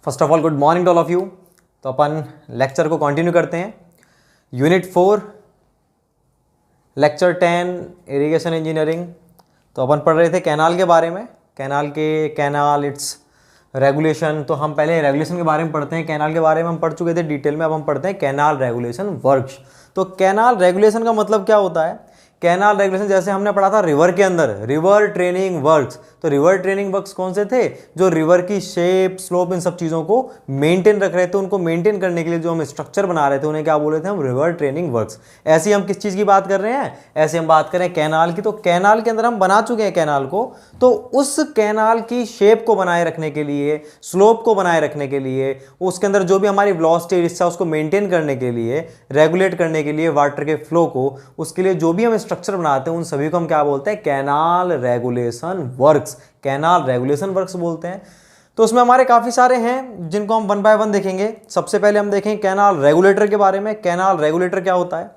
First of all good morning to all of you. तो अपन lecture को continue करते हैं। Unit 4 lecture 10 irrigation engineering. तो अपन पढ़ रहे थे कैनाल के बारे में, कैनाल इट्स रेगुलेशन। तो हम पहले रेगुलेशन के बारे में पढ़ते हैं। कैनाल के बारे में हम पढ़ चुके थे डिटेल में, अब हम पढ़ते हैं कैनाल रेगुलेशन वर्क्स। तो कैनाल रेगुलेशन का मतलब क्या होता है? कैनाल रेगुलेशन जैसे हमने पढ़ा था रिवर के अंदर, रिवर ट्रेनिंग वर्क्स। तो रिवर ट्रेनिंग वर्क्स कौन से थे? जो रिवर की शेप, स्लोप, इन सब चीज़ों को मेंटेन रख रहे थे। उनको मेंटेन करने के लिए जो हम स्ट्रक्चर बना रहे थे उन्हें क्या बोले थे हम? River training works. ऐसे हम किस चीज़ की बात कर रहे हैं? ऐसे हम बात करें कैनाल की। तो कैनाल के अंदर हम बना चुके हैं कैनाल को, तो उस कैनाल की शेप को बनाए रखने के लिए, स्लोप को बनाए रखने के लिए, उसके अंदर जो भी हमारी वेलोसिटी हिस्सा उसको मेंटेन करने के लिए, रेगुलेट करने के लिए वाटर के फ्लो को, उसके लिए जो भी हम स्ट्रक्चर बनाते हैं उन सभी को हम क्या बोलते हैं? Canal regulation works. Canal regulation works बोलते हैं। तो उसमें हमारे काफी सारे हैं जिनको हम वन बाय वन देखेंगे। सबसे पहले हम देखेंगे कैनाल रेगुलेटर के बारे में। कैनाल रेगुलेटर क्या होता है?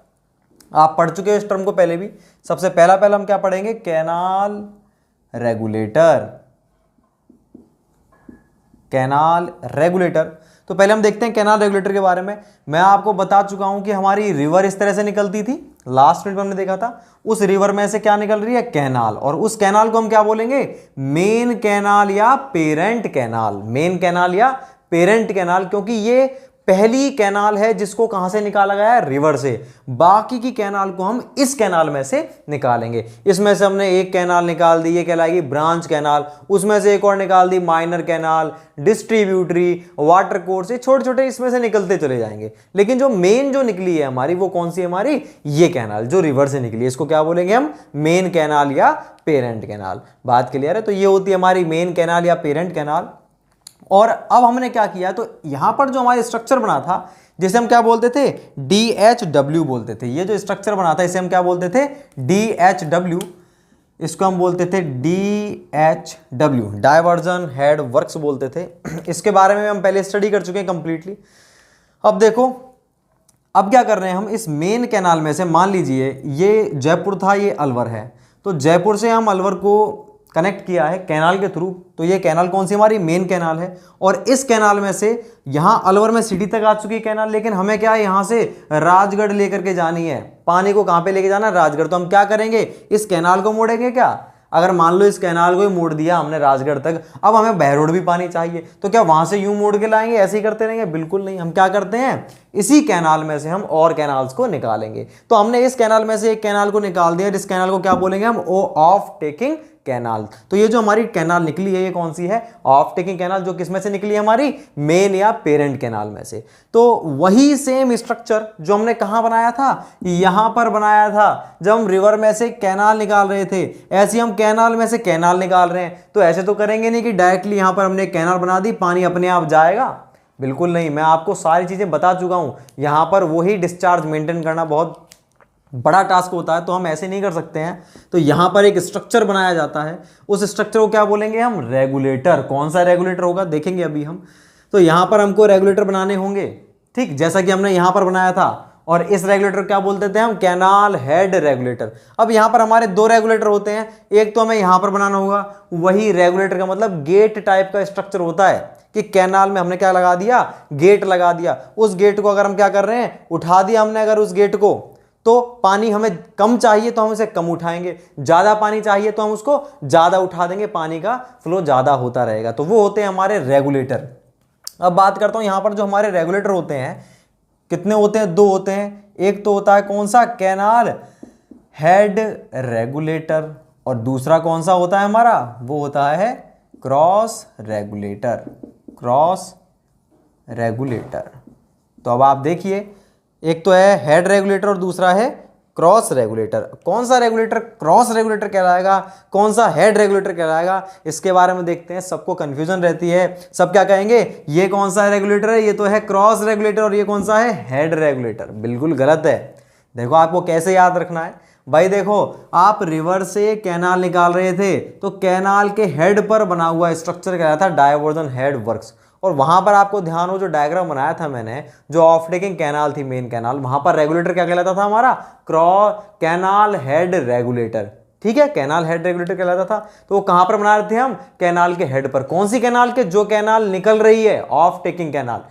आप पढ़ चुके हो इस टर्म को पहले भी। सबसे पहला हम क्या पढ़ेंगे? Canal regulator. Canal regulator. तो पहले हम देखते हैं कैनाल रेगुलेटर के बारे में। मैं आपको बता चुका हूं कि हमारी रिवर इस तरह से निकलती थी, लास्ट मिनट में हमने देखा था। उस रिवर में से क्या निकल रही है? कैनाल। और उस कैनाल को हम क्या बोलेंगे? मेन कैनाल या पेरेंट कैनाल। मेन कैनाल या पेरेंट कैनाल, क्योंकि ये पहली कैनाल है जिसको कहां से निकाला गया है? रिवर से। बाकी की कैनाल को हम इस कैनाल में से निकालेंगे। इसमें से हमने एक कैनाल निकाल दी, ये कहलाएगी ब्रांच कैनाल। उसमें से एक और निकाल दी, minor canal, distributory, water course. ये छोटे छोटे इसमें से निकलते चले जाएंगे। लेकिन जो मेन जो निकली है हमारी, वो कौन सी हमारी? ये कैनाल जो रिवर से निकली है, इसको क्या बोलेंगे हम? मेन कैनाल या पेरेंट कैनाल। बात क्लियर है? तो ये होती है हमारी मेन कैनाल या पेरेंट कैनाल। और अब हमने क्या किया, तो यहां पर जो हमारा स्ट्रक्चर बना था, जिसे हम क्या बोलते थे? DHW बोलते थे। ये जो स्ट्रक्चर बना था इसे हम क्या बोलते थे? DHW। इसको हम बोलते थे DHW, डायवर्जन हेड वर्क्स बोलते थे। इसके बारे में हम पहले स्टडी कर चुके हैं कंप्लीटली। अब देखो, अब क्या कर रहे हैं हम? इस मेन कैनाल में से मान लीजिए ये जयपुर था, ये अलवर है। तो जयपुर से हम अलवर को कनेक्ट किया है कैनाल के थ्रू। तो ये कैनाल कौन सी? हमारी मेन कैनाल है। और इस कैनाल में से यहां अलवर में सिटी तक आ चुकी है कैनाल, लेकिन हमें क्या है? यहां से राजगढ़ लेकर के जानी है। पानी को कहां पे लेके जाना है? राजगढ़। तो हम क्या करेंगे? इस कैनाल को मोड़ेंगे क्या? अगर मान लो इस कैनाल को ही मोड़ दिया हमने राजगढ़ तक, अब हमें बहरोड भी पानी चाहिए, तो क्या वहां से यूं मोड़ के लाएंगे? ऐसे ही करते रहेंगे? बिल्कुल नहीं। हम क्या करते हैं? इसी कैनाल में से हम और कैनाल्स को निकालेंगे। तो हमने इस कैनाल में से एक कैनाल को निकाल दिया। इस कैनाल को क्या बोलेंगे हम? Of taking canal. तो ये जो हमारी कैनाल निकली है, ये कौन सी है? ऑफ टेकिंग कैनाल, जो किसमें से निकली है? हमारी मेन या पेरेंट कैनाल में से। तो वही सेम स्ट्रक्चर जो हमने कहां बनाया था? यहां पर बनाया था, जब हम रिवर में से कैनाल निकाल रहे थे। ऐसे हम कैनाल में से कैनाल निकाल रहे हैं। तो ऐसे तो करेंगे नहीं कि डायरेक्टली यहां पर हमने कैनाल बना दी, पानी अपने आप जाएगा। बिल्कुल नहीं। मैं आपको सारी चीजें बता चुका हूं। यहां पर वही डिस्चार्ज मेंटेन करना बहुत बड़ा टास्क होता है, तो हम ऐसे नहीं कर सकते हैं। तो यहां पर एक स्ट्रक्चर बनाया जाता है। उस स्ट्रक्चर को क्या बोलेंगे हम? रेगुलेटर। कौन सा रेगुलेटर होगा देखेंगे अभी हम। तो यहां पर हमको रेगुलेटर बनाने होंगे, ठीक जैसा कि हमने यहां पर बनाया था। और इस रेगुलेटर क्या बोलते थे हम? Canal head regulator. अब यहां पर हमारे दो रेगुलेटर होते हैं। एक तो हमें यहां पर बनाना होगा, वही रेगुलेटर का मतलब गेट टाइप का स्ट्रक्चर होता है कि कैनाल में हमने क्या लगा दिया? गेट लगा दिया। उस गेट को अगर हम क्या कर रहे हैं? उठा दिया हमने अगर उस गेट को, तो पानी हमें कम चाहिए तो हम उसे कम उठाएंगे, ज्यादा पानी चाहिए तो हम उसको ज्यादा उठा देंगे, पानी का फ्लो ज्यादा होता रहेगा। तो वो होते हैं हमारे रेगुलेटर। अब बात करता हूं यहां पर जो हमारे रेगुलेटर होते हैं, कितने होते हैं? दो होते हैं। एक तो होता है कौन सा? Canal head regulator. और दूसरा कौन सा होता है हमारा? वो होता है क्रॉस रेगुलेटर। Cross regulator. तो अब आप देखिए, एक तो है हेड रेगुलेटर और दूसरा है क्रॉस रेगुलेटर। कौन सा रेगुलेटर क्रॉस रेगुलेटर कहलाएगा, कौन सा हेड रेगुलेटर कहलाएगा, इसके बारे में देखते हैं। सबको कंफ्यूजन रहती है, सब क्या कहेंगे? ये कौन सा रेगुलेटर है? ये तो है क्रॉस रेगुलेटर। और ये कौन सा है? Head regulator. बिल्कुल गलत है। देखो आपको कैसे याद रखना है भाई। देखो, आप रिवर से कैनाल निकाल रहे थे, तो कैनाल के हेड पर बना हुआ स्ट्रक्चर कहलाता था डायवर्जन हेड वर्क्स। और वहां पर आपको ध्यान हो, जो डायग्राम बनाया था मैंने, जो ऑफ टेकिंग कैनाल थी मेन कैनाल, वहां पर रेगुलेटर क्या कहलाता था हमारा? Canal head regulator. ठीक है, कैनाल हेड रेगुलेटर कहलाता था। तो वो कहां पर बना रहे थे हम? कैनाल के हेड पर। कौन सी कैनाल के? जो कैनाल निकल रही है, ऑफ टेकिंग कैनाल।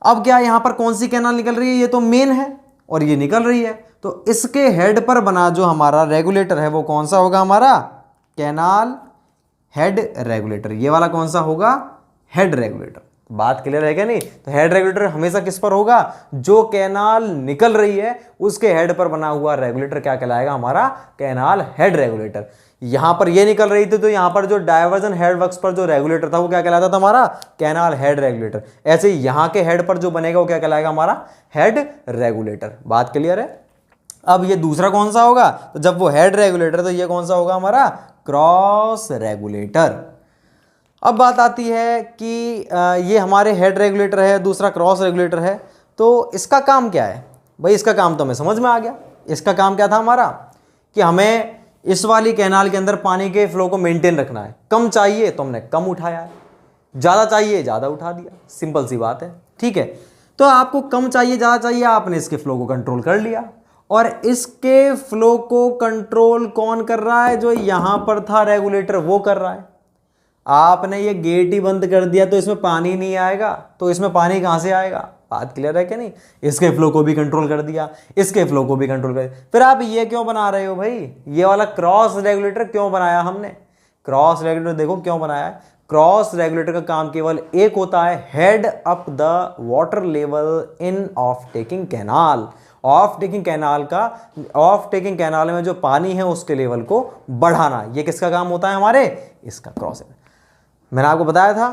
अब क्या यहां पर कौन सी कैनाल निकल रही है? ये तो मेन है और ये निकल रही है, तो इसके हेड पर बना जो हमारा रेगुलेटर है वो कौन सा होगा हमारा? Canal head regulator. ये वाला कौन सा होगा? Head regulator. बात क्लियर है क्या नहीं? तो हेड रेगुलेटर हमेशा किस पर होगा? जो कैनाल निकल रही है उसके हेड पर बना हुआ रेगुलेटर क्या कहलाएगा? हमारा कैनाल हेड रेगुलेटर। यहां पर ये निकल रही थी तो यहां पर जो डायवर्जन हेड वर्क्स पर जो रेगुलेटर था वो क्या कहलाता था? हमारा कैनाल हेड रेगुलेटर। ऐसे ही यहां के हेड पर जो बनेगा वो क्या कहलाएगा? हमारा हेड रेगुलेटर। बात क्लियर है? अब ये दूसरा कौन सा होगा? तो जब वो हेड रेगुलेटर तो ये कौन सा होगा? हमारा क्रॉस रेगुलेटर। अब बात आती है कि ये हमारे हेड रेगुलेटर है, दूसरा क्रॉस रेगुलेटर है, तो इसका काम क्या है? भाई इसका काम तो हमें समझ में आ गया। इसका काम क्या था हमारा? कि हमें इस वाली कैनाल के अंदर पानी के फ्लो को मेंटेन रखना है। कम चाहिए तो हमने कम उठाया है, ज़्यादा चाहिए ज़्यादा उठा दिया। सिंपल सी बात है, ठीक है। तो आपको कम चाहिए ज़्यादा चाहिए, आपने इसके फ्लो को कंट्रोल कर लिया। और इसके फ्लो को कंट्रोल कौन कर रहा है? जो यहां पर था रेगुलेटर वो कर रहा है। आपने ये गेट ही बंद कर दिया तो इसमें पानी नहीं आएगा, तो इसमें पानी कहां से आएगा? बात क्लियर है क्या नहीं? इसके फ्लो को भी कंट्रोल कर दिया, इसके फ्लो को भी कंट्रोल कर दिया। फिर आप ये क्यों बना रहे हो भाई? ये वाला क्रॉस रेगुलेटर क्यों बनाया हमने? क्रॉस रेगुलेटर देखो क्यों बनाया है। क्रॉस रेगुलेटर का काम केवल एक होता है, head up the water level in of taking canal. Of taking canal का, ऑफ टेकिंग कैनाल में जो पानी है उसके लेवल को बढ़ाना, ये किसका काम होता है हमारे? इसका क्रॉस। मैंने आपको बताया था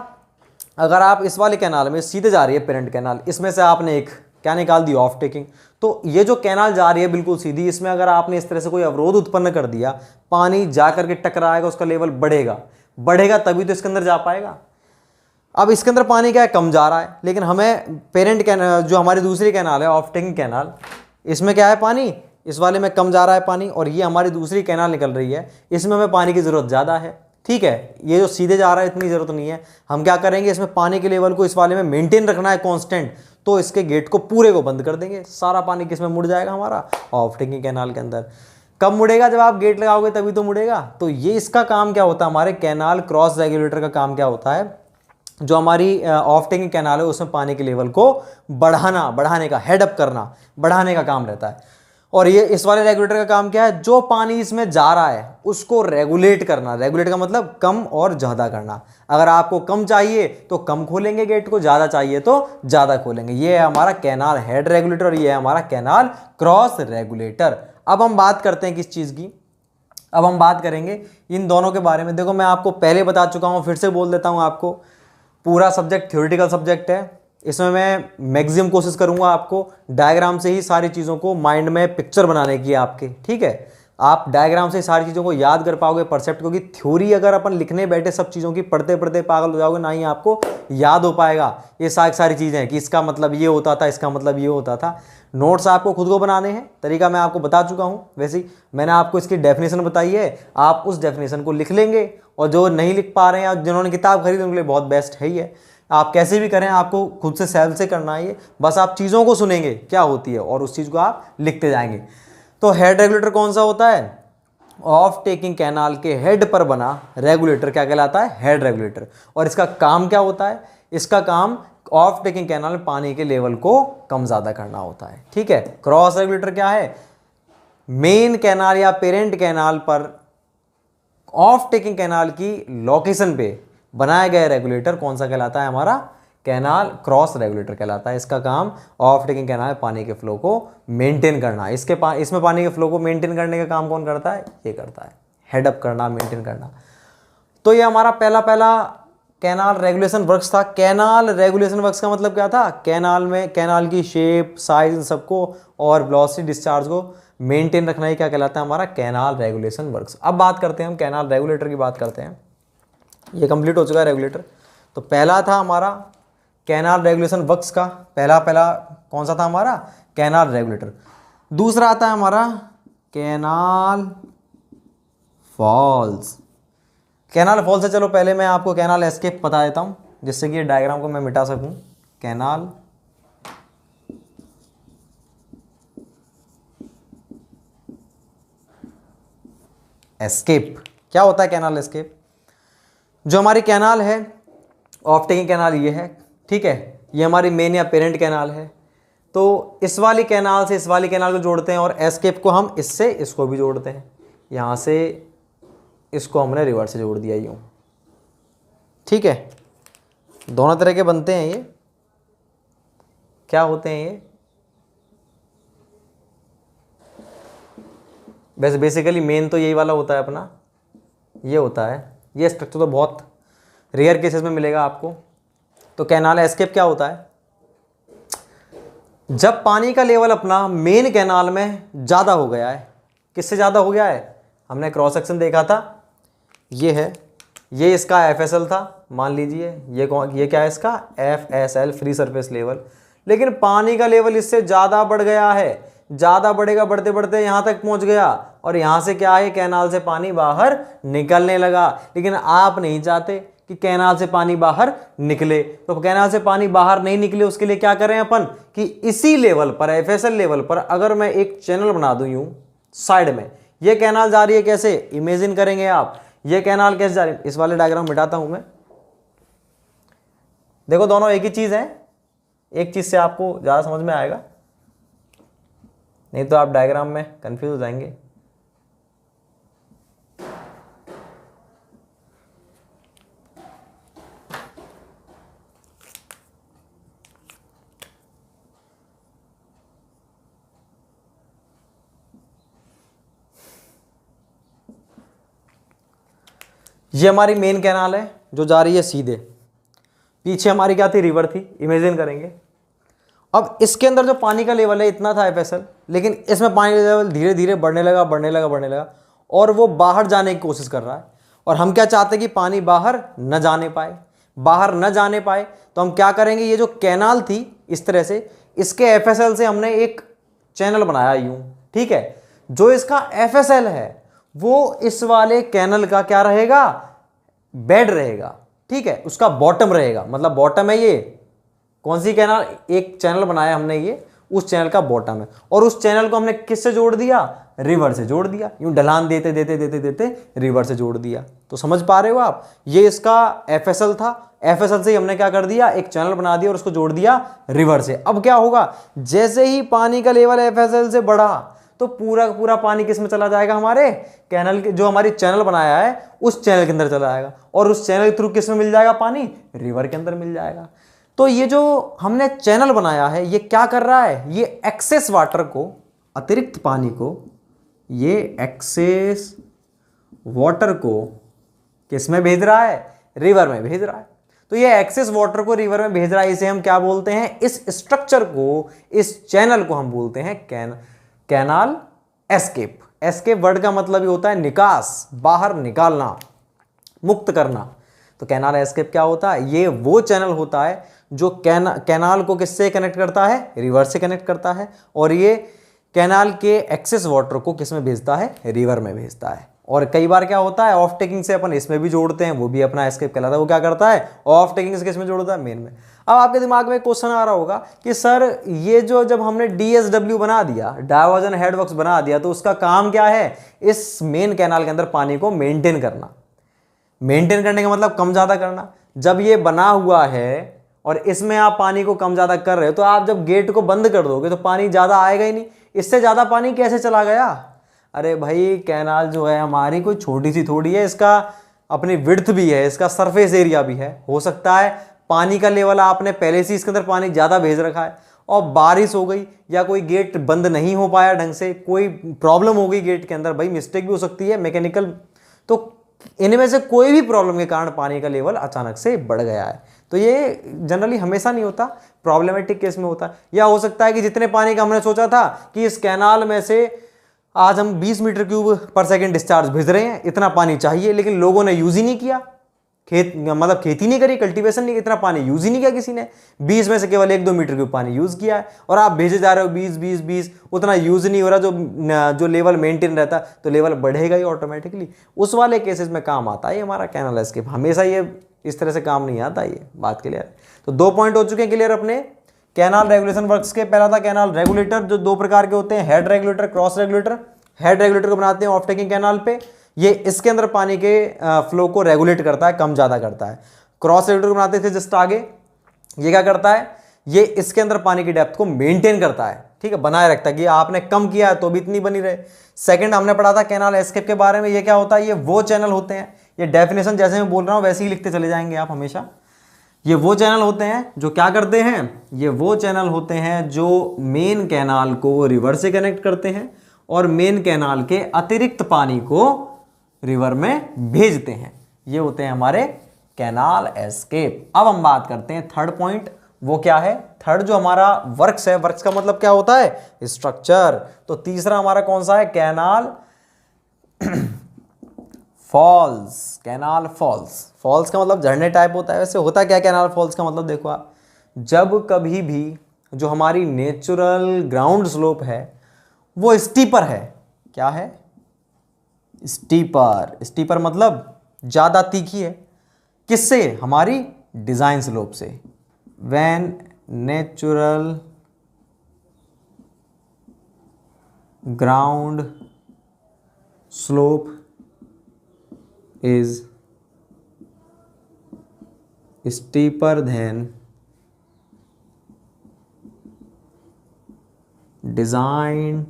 अगर आप इस वाले कैनाल में सीधे जा रही है पेरेंट कैनाल, इसमें से आपने एक क्या निकाल दी? Of taking. तो ये जो कैनाल जा रही है बिल्कुल सीधी, इसमें अगर आपने इस तरह से कोई अवरोध उत्पन्न कर दिया, पानी जा करके टकराएगा, उसका लेवल बढ़ेगा, बढ़ेगा तभी तो इसके अंदर जा पाएगा। अब इसके अंदर पानी क्या है? कम जा रहा है, लेकिन हमें पेरेंट कैनाल जो हमारी दूसरी कैनाल है ऑफ टेकिंग कैनाल, इसमें क्या है? पानी इस वाले में कम जा रहा है पानी, और ये हमारी दूसरी कैनाल निकल रही है, इसमें हमें पानी की ज़रूरत ज़्यादा है। ठीक है, ये जो सीधे जा रहा है इतनी ज़रूरत नहीं है। हम क्या करेंगे? इसमें पानी के लेवल को इस वाले में मेंटेन रखना है कांस्टेंट, तो इसके गेट को पूरे को बंद कर देंगे। सारा पानी किस में मुड़ जाएगा? हमारा ऑफ टेकिंग कैनाल के अंदर। कब मुड़ेगा? जब आप गेट लगाओगे तभी तो मुड़ेगा। तो ये इसका काम क्या होता है? हमारे कैनाल क्रॉस रेगुलेटर का काम क्या होता है? जो हमारी ऑफ टेकिंग कैनाल है उसमें पानी के लेवल को बढ़ाना, बढ़ाने का, हेडअप करना, बढ़ाने का काम रहता है। और ये इस वाले रेगुलेटर का काम क्या है? जो पानी इसमें जा रहा है उसको रेगुलेट करना। रेगुलेट का मतलब कम और ज़्यादा करना। अगर आपको कम चाहिए तो कम खोलेंगे गेट को, ज़्यादा चाहिए तो ज़्यादा खोलेंगे। ये है हमारा कैनाल हेड रेगुलेटर और ये है हमारा कैनाल क्रॉस रेगुलेटर। अब हम बात करते हैं किस चीज़ की? अब हम बात करेंगे इन दोनों के बारे में। देखो मैं आपको पहले बता चुका हूँ, फिर से बोल देता हूँ आपको। पूरा सब्जेक्ट थ्योरेटिकल सब्जेक्ट है, इसमें मैं मैक्सिमम कोशिश करूंगा आपको डायग्राम से ही सारी चीज़ों को माइंड में पिक्चर बनाने की आपके। ठीक है, आप डायग्राम से सारी चीज़ों को याद कर पाओगे, परसेप्ट, क्योंकि थ्योरी अगर अपन लिखने बैठे सब चीज़ों की, पढ़ते पढ़ते पागल हो जाओगे, ना ही आपको याद हो पाएगा ये सारी चीज़ें कि इसका मतलब ये होता था, इसका मतलब ये होता था। नोट्स आपको खुद को बनाने हैं, तरीका मैं आपको बता चुका हूँ। वैसे ही मैंने आपको इसकी डेफिनेशन बताई है, आप उस डेफिनेशन को लिख लेंगे। और जो नहीं लिख पा रहे हैं या जिन्होंने किताब खरीदी उनके लिए बहुत बेस्ट है ही है। आप कैसे भी करें, आपको खुद से सेल्फ से करना है ये। बस आप चीज़ों को सुनेंगे क्या होती है और उस चीज़ को आप लिखते जाएंगे। तो हेड रेगुलेटर कौन सा होता है? ऑफ टेकिंग कैनाल के हेड पर बना रेगुलेटर क्या कहलाता है? Head regulator. और इसका काम क्या होता है? इसका काम ऑफ टेकिंग कैनाल में पानी के लेवल को कम ज़्यादा करना होता है। ठीक है, क्रॉस रेगुलेटर क्या है? मेन कैनाल या पेरेंट कैनाल पर ऑफ टेकिंग कैनाल की लोकेशन पे बनाया गया रेगुलेटर कौन सा कहलाता है? हमारा कैनाल क्रॉस रेगुलेटर कहलाता है। इसका काम ऑफ टेकिंग कैनाल में पानी के फ्लो को मेंटेन करना। इसमें पानी के फ्लो को मेंटेन करने का काम कौन करता है? ये करता है, हेडअप करना, मेंटेन करना। तो ये हमारा पहला कैनाल रेगुलेशन वर्क्स था। कैनाल रेगुलेशन वर्क्स का मतलब क्या था? कैनाल में कैनाल की शेप, साइज, इन सबको और वेलोसिटी, डिस्चार्ज को मेंटेन रखना ही क्या कहलाता है? हमारा कैनाल रेगुलेशन वर्क्स। अब बात करते हैं हम कैनाल रेगुलेटर की बात करते हैं। ये कंप्लीट हो चुका है रेगुलेटर। तो पहला था हमारा कैनाल रेगुलेशन वर्क्स का, पहला कौन सा था हमारा? Canal regulator. दूसरा आता है हमारा कैनाल फॉल्स। कैनाल फॉल्स से चलो पहले मैं आपको कैनाल एस्केप बता देता हूं, जिससे कि डायग्राम को मैं मिटा सकूं। Canal escape. क्या होता है कैनाल एस्केप? जो हमारी कैनाल है ऑफ टेकिंग कैनाल ये है, ठीक है, ये हमारी मेन या पेरेंट कैनाल है। तो इस वाली कैनाल से इस वाली कैनाल को जोड़ते हैं और एस्केप को हम इससे इसको भी जोड़ते हैं। यहाँ से इसको हमने रिवर्स से जोड़ दिया यूँ, ठीक है। दोनों तरह के बनते हैं ये। क्या होते हैं ये? वैसे बेसिकली मेन तो यही वाला होता है अपना, ये होता है। ये स्ट्रक्चर तो बहुत रेयर केसेस में मिलेगा आपको। तो कैनाल एस्केप क्या होता है? जब पानी का लेवल अपना मेन कैनाल में ज़्यादा हो गया है। किससे ज़्यादा हो गया है? हमने क्रॉस सेक्शन देखा था, ये है, ये इसका FSL था मान लीजिए, ये क्या है इसका? FSL, free surface level. लेकिन पानी का लेवल इससे ज़्यादा बढ़ गया है, ज़्यादा बढ़ेगा, बढ़ते बढ़ते यहाँ तक पहुँच गया और यहाँ से क्या है, कैनाल से पानी बाहर निकलने लगा। लेकिन आप नहीं चाहते कि कैनाल से पानी बाहर निकले, तो कैनाल से पानी बाहर नहीं निकले उसके लिए क्या करें अपन कि इसी लेवल पर, FSL लेवल पर अगर मैं एक चैनल बना दूं यूं साइड में, ये कैनाल जा रही है कैसे, इमेजिन करेंगे आप, ये कैनाल कैसे जा रही है। इस वाले डायग्राम मिटाता हूं मैं। देखो दोनों एक ही चीज है, एक चीज से आपको ज्यादा समझ में आएगा, नहीं तो आप डायग्राम में कंफ्यूज हो जाएंगे। ये हमारी मेन कैनाल है जो जा रही है सीधे, पीछे हमारी क्या थी, रिवर थी, इमेजिन करेंगे। अब इसके अंदर जो पानी का लेवल है इतना था FSL, लेकिन इसमें पानी का लेवल धीरे धीरे बढ़ने लगा, बढ़ने लगा, बढ़ने लगा और वो बाहर जाने की कोशिश कर रहा है। और हम क्या चाहते हैं कि पानी बाहर न जाने पाए। बाहर न जाने पाए तो हम क्या करेंगे, ये जो कैनाल थी इस तरह से, इसके FSL से हमने एक चैनल बनाया यूं, ठीक है। जो इसका FSL है वो इस वाले कैनल का क्या रहेगा, बेड रहेगा, ठीक है, उसका बॉटम रहेगा। मतलब बॉटम है ये, कौन सी कैनाल, एक चैनल बनाया हमने ये, उस चैनल का बॉटम है। और उस चैनल को हमने किससे जोड़ दिया, रिवर से जोड़ दिया, यूं ढलान देते देते देते देते रिवर से जोड़ दिया। तो समझ पा रहे हो आप, ये इसका FSL था, FSL से ही हमने क्या कर दिया, एक चैनल बना दिया और उसको जोड़ दिया रिवर से। अब क्या होगा, जैसे ही पानी का लेवल FSL से बढ़ा तो पूरा का पूरा पानी किस में चला जाएगा, हमारे कैनल के, जो हमारी चैनल बनाया है उस चैनल के अंदर चला जाएगा। और उस चैनल के थ्रू किस में मिल जाएगा पानी, रिवर के अंदर मिल जाएगा। तो ये जो हमने चैनल बनाया है ये क्या कर रहा है, ये एक्सेस वाटर को, अतिरिक्त पानी को, ये एक्सेस वाटर को किस में भेज रहा है, रिवर में भेज रहा है। तो ये एक्सेस वाटर को रिवर में भेज रहा है, इसे हम क्या बोलते हैं, इस स्ट्रक्चर को, इस चैनल को हम बोलते हैं कैनाल एस्केप। एस्केप वर्ड का मतलब ही होता है निकास, बाहर निकालना, मुक्त करना। तो कैनाल एस्केप क्या होता है, ये वो चैनल होता है जो कैनाल को किससे कनेक्ट करता है, रिवर से कनेक्ट करता है। और ये कैनाल के एक्सेस वाटर को किस में भेजता है, रिवर में भेजता है। और कई बार क्या होता है, ऑफ टेकिंग से अपन इसमें भी जोड़ते हैं, वो भी अपना एस्केप कहलाता है। वो क्या करता है, ऑफ टेकिंग से किस में जोड़ता है, मेन में। अब आपके दिमाग में क्वेश्चन आ रहा होगा कि सर ये जो जब हमने DSW बना दिया, डायवर्जन हेड वर्क्स बना दिया, तो उसका काम क्या है, इस मेन कैनाल के अंदर पानी को मेंटेन करना। मेंटेन करने का मतलब कम ज़्यादा करना। जब ये बना हुआ है और इसमें आप पानी को कम ज़्यादा कर रहे हो, तो आप जब गेट को बंद कर दोगे तो पानी ज़्यादा आएगा ही नहीं। इससे ज़्यादा पानी कैसे चला गया, अरे भाई कैनाल जो है हमारी कोई छोटी सी थोड़ी है, इसका अपनी विड्थ भी है, इसका सरफेस एरिया भी है। हो सकता है पानी का लेवल आपने पहले से इसके अंदर पानी ज़्यादा भेज रखा है और बारिश हो गई या कोई गेट बंद नहीं हो पाया ढंग से, कोई प्रॉब्लम हो गई गेट के अंदर, भाई मिस्टेक भी हो सकती है मैकेनिकल, तो इनमें से कोई भी प्रॉब्लम के कारण पानी का लेवल अचानक से बढ़ गया है। तो ये जनरली हमेशा नहीं होता, प्रॉब्लमेटिक केस में होता है। या हो सकता है कि जितने पानी का हमने सोचा था कि इस कैनाल में से आज हम 20 मीटर क्यूब पर सेकंड डिस्चार्ज भेज रहे हैं, इतना पानी चाहिए, लेकिन लोगों ने यूज ही नहीं किया, खेती नहीं करी, कल्टीवेशन नहीं, इतना पानी यूज ही नहीं किया किसी ने। 20 में से केवल 1-2 मीटर क्यूब पानी यूज किया है और आप भेजे जा रहे हो 20-20-20, उतना यूज नहीं हो रहा। जो लेवल मेंटेन रहता तो लेवल बढ़ेगा ही ऑटोमेटिकली। उस वाले केसेस में काम आता है हमारा कैनाल एस्केप। हमेशा ये इस तरह से काम नहीं आता, ये बात क्लियर है। तो 2 पॉइंट हो चुके हैं क्लियर अपने कैनाल रेगुलेशन वर्क्स के। पहला था कैनाल रेगुलेटर, जो 2 प्रकार के होते हैं, head regulator, cross regulator. Head regulator को बनाते हैं ऑफ टेकिंग कैनाल पे, ये इसके अंदर पानी के फ्लो को रेगुलेट करता है, कम ज़्यादा करता है। क्रॉस रेगुलेटर बनाते थे जस्ट आगे, ये क्या करता है, ये इसके अंदर पानी की डेप्थ को मेंटेन करता है, ठीक है, बनाए रखता है कि आपने कम किया है तो भी इतनी बनी रहे। सेकंड हमने पढ़ा था कैनाल एस्केप के बारे में, ये क्या होता है, ये वो चैनल होते हैं, ये डेफिनेशन जैसे मैं बोल रहा हूँ वैसे ही लिखते चले जाएंगे आप हमेशा। ये वो चैनल होते हैं जो क्या करते हैं, ये वो चैनल होते हैं जो मेन कैनाल को रिवर से कनेक्ट करते हैं और मेन कैनाल के अतिरिक्त पानी को रिवर में भेजते हैं। ये होते हैं हमारे कैनाल एस्केप। अब हम बात करते हैं थर्ड पॉइंट, वो क्या है, थर्ड जो हमारा वर्क्स है, वर्क्स का मतलब क्या होता है, स्ट्रक्चर। तो तीसरा हमारा कौन सा है, canal falls. Canal falls, falls का मतलब झरने टाइप होता है। वैसे होता क्या कैनाल फॉल्स का मतलब, देखो आप, जब कभी भी जो हमारी नेचुरल ग्राउंड स्लोप है वो स्टीपर है, क्या है, स्टीपर। स्टीपर मतलब ज़्यादा तीखी है, किससे, हमारी डिज़ाइन स्लोप से। When natural ground slope is steeper than design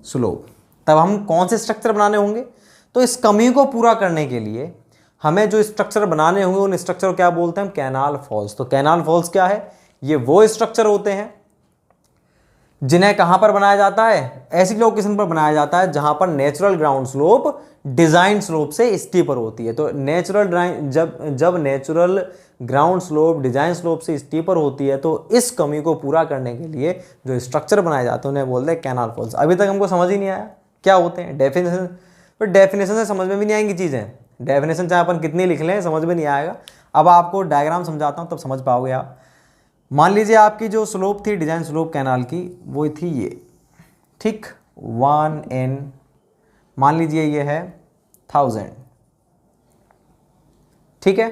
slope, तब हम कौन से स्ट्रक्चर बनाने होंगे, तो इस कमी को पूरा करने के लिए हमें जो स्ट्रक्चर बनाने होंगे उन स्ट्रक्चर को क्या बोलते हैं, कैनाल फॉल्स। तो कैनाल फॉल्स क्या है, ये वो स्ट्रक्चर होते हैं जिन्हें कहां पर बनाया जाता है, ऐसी लोकेशन पर बनाया जाता है जहां पर natural ground slope design slope से स्टीपर होती है। तो नेचुरल जब natural ground slope design slope से स्टीपर होती है तो इस कमी को पूरा करने के लिए जो स्ट्रक्चर बनाए जाते हैं उन्हें बोलते हैं कैनाल फॉल्स। अभी तक हमको समझ ही नहीं आया क्या होते हैं, डेफिनेशन, तो डेफिनेशन से समझ में भी नहीं आएंगी चीज़ें, डेफिनेशन चाहे अपन कितनी लिख लें समझ में नहीं आएगा। अब आपको डायग्राम समझाता हूँ तब समझ पाओगे आप। मान लीजिए आपकी जो स्लोप थी डिजाइन स्लोप कैनाल की वो थी ये, ठीक, 1n, मान लीजिए ये है 1000, ठीक है।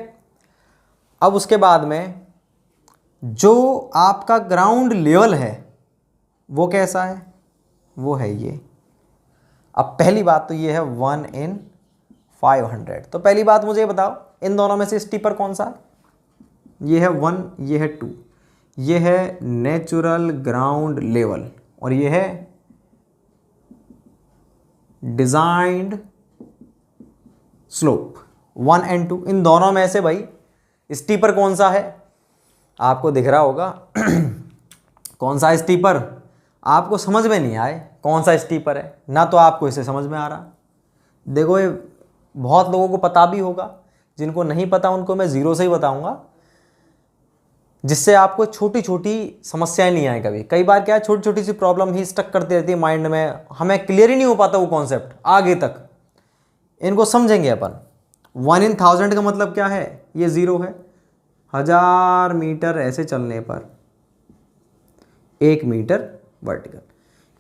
अब उसके बाद में जो आपका ग्राउंड लेवल है वो कैसा है, वो है ये। अब पहली बात तो ये है 1 in 500। तो पहली बात मुझे बताओ इन दोनों में से स्टीपर कौन सा है, ये है 1, ये है 2, ये है नेचुरल ग्राउंड लेवल और ये है डिजाइंड स्लोप 1 and 2। इन दोनों में से भाई स्टीपर कौन सा है, आपको दिख रहा होगा कौन सा स्टीपर, आपको समझ में नहीं आए कौन सा स्टीपर है ना, तो आपको इसे समझ में आ रहा। देखो ये बहुत लोगों को पता भी होगा, जिनको नहीं पता उनको मैं जीरो से ही बताऊंगा, जिससे आपको छोटी छोटी समस्याएं नहीं आए। कई बार क्या है, छोटी छोटी सी प्रॉब्लम ही स्टक करती रहती है माइंड में, हमें क्लियर ही नहीं हो पाता वो कॉन्सेप्ट आगे तक। इनको समझेंगे अपन। 1 in 1000 का मतलब क्या है, ये 0 है, 1000 मीटर ऐसे चलने पर 1 मीटर वर्टिकल,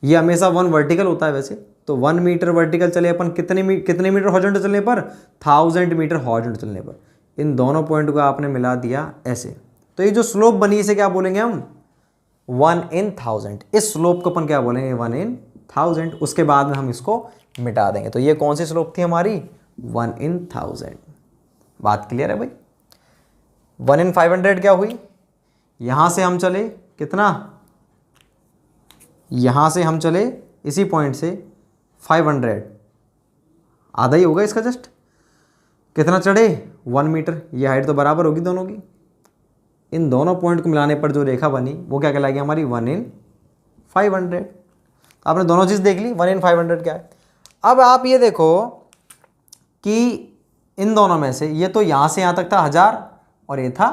ये हमेशा 1 वर्टिकल होता है वैसे। तो 1 मीटर वर्टिकल चले अपन कितने मीटर हॉरिजॉन्टल चलने पर, 1000 मीटर हॉरिजॉन्टल चलने पर। इन दोनों पॉइंट को आपने मिला दिया ऐसे, तो ये जो स्लोप बनी इसे क्या बोलेंगे हम, 1 in 1000। इस स्लोप को अपन क्या बोलेंगे, 1 in 1000। उसके बाद में हम इसको मिटा देंगे। तो ये कौन सी स्लोप थी हमारी, 1 in 1000। बात क्लियर है भाई। 1 in 500 क्या हुई, यहां से हम चले कितना, यहां से हम चले इसी पॉइंट से 500, आधा ही होगा इसका जस्ट, कितना चढ़े 1 मीटर, ये हाइट तो बराबर होगी दोनों की। इन दोनों पॉइंट को मिलाने पर जो रेखा बनी वो क्या कहलाएगी हमारी, 1 in 500। आपने दोनों चीज़ देख ली, 1 in 500 क्या है। अब आप ये देखो कि इन दोनों में से ये तो यहाँ से यहाँ तक था 1000 और ये था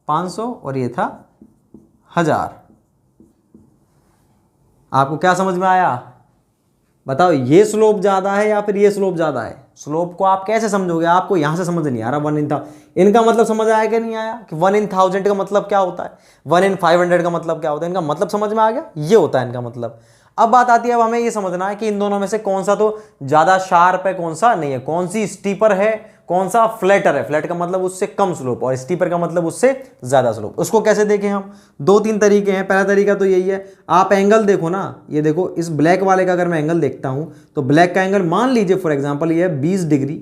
500 और ये था 1000। आपको क्या समझ में आया बताओ, ये स्लोप ज़्यादा है या फिर ये स्लोप ज़्यादा है। स्लोप को आप कैसे समझोगे, आपको यहाँ से समझ नहीं आ रहा 1 in 1000, इनका मतलब समझ आया कि नहीं आया, कि 1 in 1000 का मतलब क्या होता है, 1 in 500 का मतलब क्या होता है, इनका मतलब समझ में आ गया, ये होता है इनका मतलब। अब बात आती है, अब हमें ये समझना है कि इन दोनों में से कौन सा तो ज़्यादा शार्प है, कौन सा नहीं है, कौन सी स्टीपर है, कौन सा, फ्लैटर है। फ्लैट का मतलब उससे कम स्लोप और स्टीपर का मतलब उससे ज़्यादा स्लोप। उसको कैसे देखें हम, दो तीन तरीके हैं। पहला तरीका तो यही है, आप एंगल देखो ना, ये देखो इस ब्लैक वाले का अगर मैं एंगल देखता हूँ तो ब्लैक का एंगल मान लीजिए फॉर एग्जाम्पल ये है 20 डिग्री,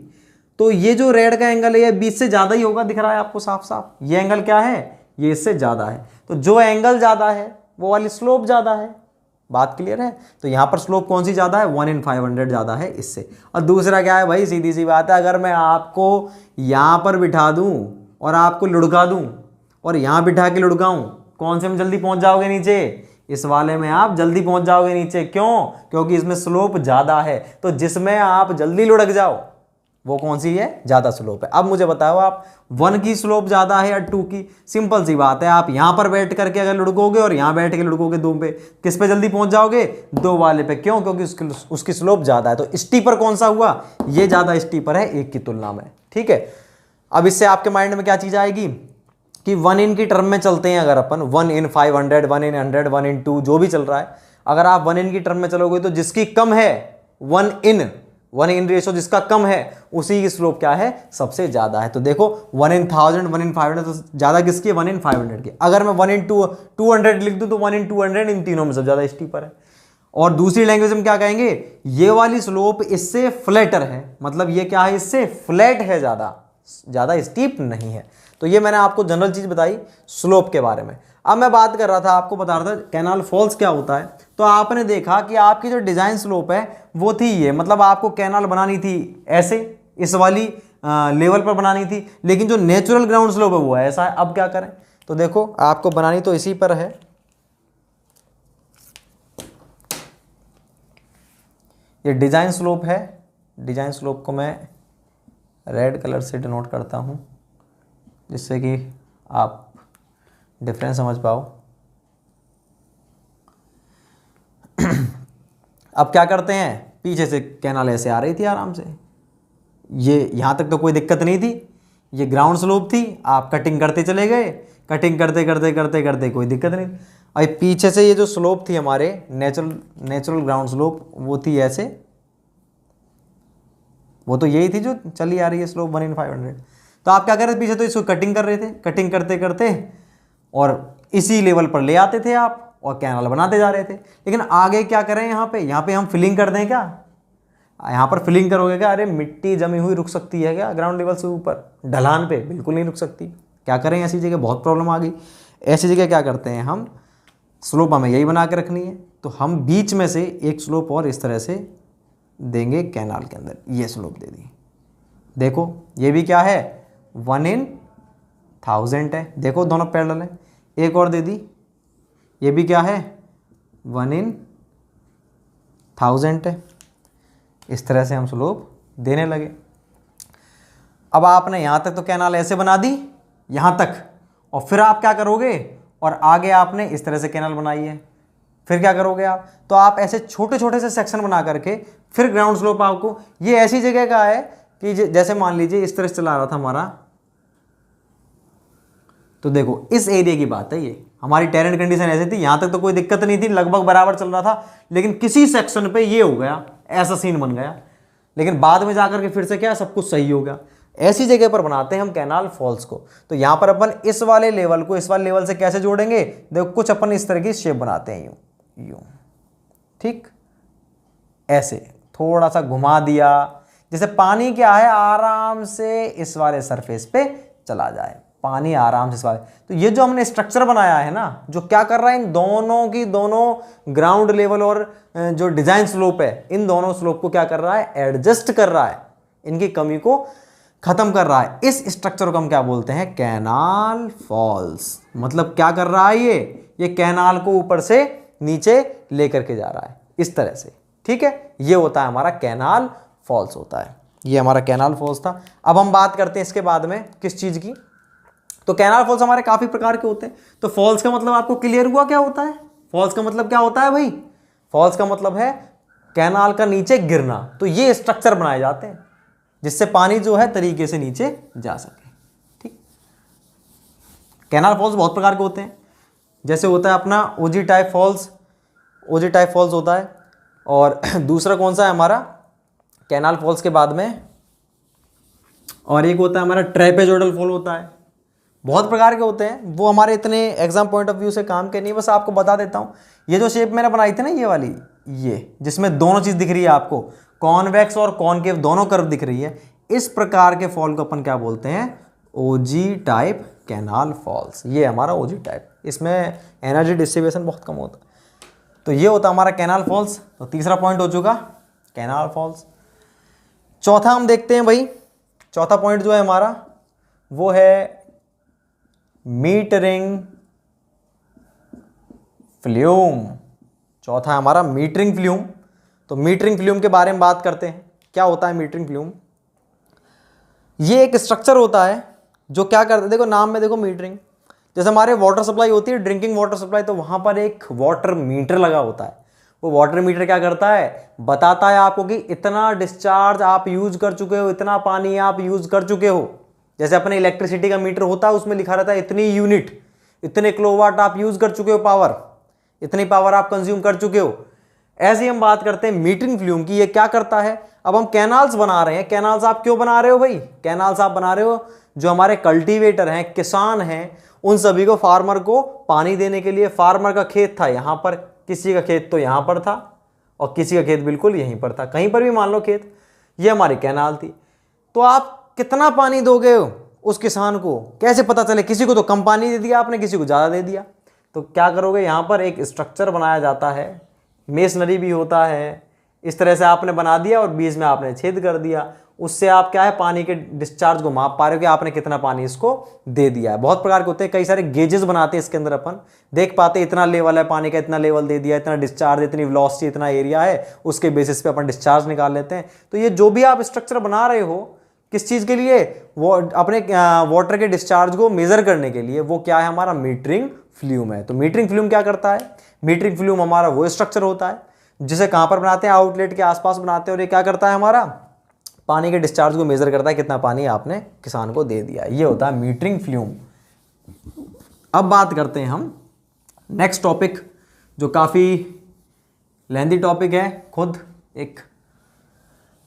तो ये जो रेड का एंगल है ये 20 से ज़्यादा ही होगा, दिख रहा है आपको साफ साफ। ये एंगल क्या है, ये इससे ज़्यादा है, तो जो एंगल ज़्यादा है वो वाली स्लोप ज़्यादा है। बात क्लियर है। तो यहाँ पर स्लोप कौन सी ज़्यादा है, 1 in 500 ज़्यादा है इससे। और दूसरा क्या है भाई, सीधी सी बात है, अगर मैं आपको यहाँ पर बिठा दूँ और आपको लुढ़का दूँ और यहाँ बिठा के लुढ़काऊँ, कौन से में जल्दी पहुँच जाओगे नीचे, इस वाले में आप जल्दी पहुँच जाओगे नीचे। क्यों, क्योंकि इसमें स्लोप ज़्यादा है। तो जिसमें आप जल्दी लुढ़क जाओ वो कौन सी है, ज़्यादा स्लोप है। अब मुझे बताओ आप 1 की स्लोप ज़्यादा है या 2 की। सिंपल सी बात है, आप यहाँ पर बैठ करके अगर लुढ़कोगे और यहाँ बैठ के लुढ़कोगे 2 पे, किस पे जल्दी पहुँच जाओगे, 2 वाले पे। क्यों, क्योंकि उसकी स्लोप ज़्यादा है। तो स्टीपर कौन सा हुआ, ये ज़्यादा स्टीपर है 1 की तुलना में। ठीक है, अब इससे आपके माइंड में क्या चीज़ आएगी कि 1 in की टर्म में चलते हैं। अगर अपन 1 in 500, 1 in 100, 1 in 2 जो भी चल रहा है, अगर आप 1 in की टर्म में चलोगे तो जिसकी कम है 1 in रेशो जिसका कम है उसी की स्लोप क्या है, सबसे ज्यादा है। तो देखो 1 in 1000, 1 in 500, तो ज्यादा किसकी है, 1 in 500 की। अगर मैं 1 in 200 लिख दूं तो 1 in 200 इन तीनों में सबसे ज्यादा स्टीपर है। और दूसरी लैंग्वेज में क्या कहेंगे, ये वाली स्लोप इससे फ्लैटर है, मतलब ये क्या है, इससे फ्लैट है, ज्यादा स्टीप नहीं है। तो ये मैंने आपको जनरल चीज बताई स्लोप के बारे में। अब मैं बात कर रहा था, आपको बता रहा था कैनाल फॉल्स क्या होता है। तो आपने देखा कि आपकी जो डिजाइन स्लोप है वो थी ये, मतलब आपको कैनाल बनानी थी ऐसे, इस वाली लेवल पर बनानी थी, लेकिन जो नेचुरल ग्राउंड स्लोप है वो ऐसा है। अब क्या करें, तो देखो आपको बनानी तो इसी पर है। ये डिजाइन स्लोप है, डिजाइन स्लोप को मैं रेड कलर से डिनोट करता हूं जिससे कि आप डिफरेंस समझ पाओ। अब क्या करते हैं, पीछे से कैनाल ऐसे आ रही थी आराम से, ये यहां तक तो कोई दिक्कत नहीं थी, ये ग्राउंड स्लोप थी, आप कटिंग करते चले गए, कटिंग करते करते करते करते कोई दिक्कत नहीं। अब पीछे से ये जो स्लोप थी हमारे नेचुरल ग्राउंड स्लोप, वो थी ऐसे, वो तो यही थी जो चली आ रही है स्लोप 1 in 500। तो आप क्या कर रहे थे, पीछे तो इसको कटिंग कर रहे थे, कटिंग करते करते और इसी लेवल पर ले आते थे आप और कैनाल बनाते जा रहे थे। लेकिन आगे क्या करें, यहाँ पे हम फिलिंग कर दें क्या, यहाँ पर फिलिंग करोगे क्या, अरे मिट्टी जमी हुई रुक सकती है क्या ग्राउंड लेवल से ऊपर, ढलान पे बिल्कुल नहीं रुक सकती। क्या करें, ऐसी जगह बहुत प्रॉब्लम आ गई। ऐसी जगह क्या करते हैं हम, स्लोप हमें यही बना के रखनी है, तो हम बीच में से एक स्लोप और इस तरह से देंगे कैनाल के अंदर, ये स्लोप दे दी। देखो ये भी क्या है, 1 in 1000 है, देखो दोनों पैरेलल है। एक और दे दी, ये भी क्या है, 1 in 1000 है। इस तरह से हम स्लोप देने लगे। अब आपने यहाँ तक तो कैनाल ऐसे बना दी, यहाँ तक, और फिर आप क्या करोगे, और आगे आपने इस तरह से कैनाल बनाई है, फिर क्या करोगे आप, तो आप ऐसे छोटे छोटे से सेक्शन बना करके फिर ग्राउंड स्लोप आपको, ये ऐसी जगह का है कि जैसे मान लीजिए इस तरह से चला रहा था हमारा, तो देखो इस एरिया की बात है, ये हमारी टेरेन कंडीशन ऐसी थी, यहां तक तो कोई दिक्कत नहीं थी, लगभग बराबर चल रहा था, लेकिन किसी सेक्शन पे ये हो गया, ऐसा सीन बन गया, लेकिन बाद में जाकर के फिर से क्या सब कुछ सही हो गया। ऐसी जगह पर बनाते हैं हम कैनाल फॉल्स को। तो यहां पर अपन इस वाले लेवल को इस वाले लेवल से कैसे जोड़ेंगे, देखो कुछ अपन इस तरह की शेप बनाते हैं, यूं ठीक, ऐसे थोड़ा सा घुमा दिया, जैसे पानी क्या है आराम से इस वाले सरफेस पे चला जाए, पानी आराम से इस वाले। तो ये जो हमने स्ट्रक्चर बनाया है ना, जो क्या कर रहा है, इन दोनों की दोनों ग्राउंड लेवल और जो डिजाइन स्लोप है, इन दोनों स्लोप को क्या कर रहा है, एडजस्ट कर रहा है, इनकी कमी को खत्म कर रहा है। इस स्ट्रक्चर को हम क्या बोलते हैं, कैनाल फॉल्स। मतलब क्या कर रहा है, ये कैनाल को ऊपर से नीचे लेकर के जा रहा है इस तरह से, ठीक है। ये होता है हमारा कैनाल फॉल्स होता है, ये हमारा कैनाल फॉल्स था। अब हम बात करते हैं इसके बाद में किस चीज की, तो कैनाल फॉल्स हमारे काफी प्रकार के होते हैं। तो फॉल्स का मतलब आपको क्लियर हुआ क्या होता है, फॉल्स का मतलब क्या होता है भाई, फॉल्स का मतलब है कैनाल का नीचे गिरना। तो ये स्ट्रक्चर बनाए जाते हैं जिससे पानी जो है तरीके से नीचे जा सके, ठीक। कैनाल फॉल्स बहुत प्रकार के होते हैं, जैसे होता है अपना OG type false, OG type false होता है। और दूसरा कौन सा है हमारा कैनाल फॉल्स के बाद में, और एक होता है हमारा ट्रेपेजोइडल फॉल होता है। बहुत प्रकार के होते हैं, वो हमारे इतने एग्जाम पॉइंट ऑफ व्यू से काम के नहीं, बस आपको बता देता हूँ। ये जो शेप मैंने बनाई थी ना, ये वाली, ये जिसमें दोनों चीज़ दिख रही है आपको, कॉन्वेक्स और कॉनकेव दोनों कर्व दिख रही है, इस प्रकार के फॉल को अपन क्या बोलते हैं, ओजी टाइप कैनाल फॉल्स। ये हमारा ओजी टाइप, इसमें एनर्जी डिस्ट्रीब्यूशन बहुत कम होता है। तो ये होता है हमारा कैनाल फॉल्स। तो तीसरा पॉइंट हो चुका कैनाल फॉल्स। चौथा हम देखते हैं भाई, चौथा पॉइंट जो है हमारा वो है मीटरिंग फ्लूम। चौथा है हमारा मीटरिंग फ्लूम। तो मीटरिंग फ्लूम के बारे में बात करते हैं। क्या होता है मीटरिंग फ्लूम? ये एक स्ट्रक्चर होता है जो क्या करता है, देखो नाम में देखो मीटरिंग, जैसे हमारे वाटर सप्लाई होती है, ड्रिंकिंग वाटर सप्लाई, तो वहां पर एक वाटर मीटर लगा होता है। वो वाटर मीटर क्या करता है, बताता है आपको कि इतना डिस्चार्ज आप यूज कर चुके हो, इतना पानी आप यूज कर चुके हो। जैसे अपने इलेक्ट्रिसिटी का मीटर होता है, उसमें लिखा रहता है इतनी यूनिट, इतने किलोवाट आप यूज कर चुके हो पावर, इतनी पावर आप कंज्यूम कर चुके हो। ऐसे ही हम बात करते हैं मीटरिंग फ्लूम की। ये क्या करता है, अब हम कैनाल्स बना रहे हैं। कैनाल्स आप क्यों बना रहे हो भाई? कैनाल्स आप बना रहे हो जो हमारे कल्टीवेटर हैं, किसान हैं, उन सभी को, फार्मर को पानी देने के लिए। फार्मर का खेत था यहाँ पर, किसी का खेत तो यहाँ पर था और किसी का खेत बिल्कुल यहीं पर था, कहीं पर भी मान लो खेत। ये हमारी कैनाल थी। तो आप कितना पानी दोगे उस किसान को, कैसे पता चले? किसी को तो कम पानी दे दिया आपने, किसी को ज़्यादा दे दिया। तो क्या करोगे, यहाँ पर एक स्ट्रक्चर बनाया जाता है, मेसनरी भी होता है, इस तरह से आपने बना दिया और बीच में आपने छेद कर दिया। उससे आप क्या है, पानी के डिस्चार्ज को माप पा रहे हो कि आपने कितना पानी इसको दे दिया है। बहुत प्रकार के होते हैं, कई सारे गेजेस बनाते हैं इसके अंदर, अपन देख पाते हैं इतना लेवल है पानी का, इतना लेवल दे दिया, इतना डिस्चार्ज, इतनी वेलोसिटी, इतना एरिया है, उसके बेसिस पे अपन डिस्चार्ज निकाल लेते हैं। तो ये जो भी आप स्ट्रक्चर बना रहे हो, किस चीज़ के लिए, वो अपने वाटर के डिस्चार्ज को मेजर करने के लिए, वो क्या है, हमारा मीटरिंग फ्लूम है। तो मीटरिंग फ्लूम क्या करता है? मीटरिंग फ्लूम हमारा वो स्ट्रक्चर होता है जिसे कहाँ पर बनाते हैं, आउटलेट के आसपास बनाते हैं। और ये क्या करता है, हमारा पानी के डिस्चार्ज को मेजर करता है, कितना पानी आपने किसान को दे दिया। ये होता है मीटरिंग फ्लूम। अब बात करते हैं हम नेक्स्ट टॉपिक, जो काफ़ी लेंथी टॉपिक है खुद, एक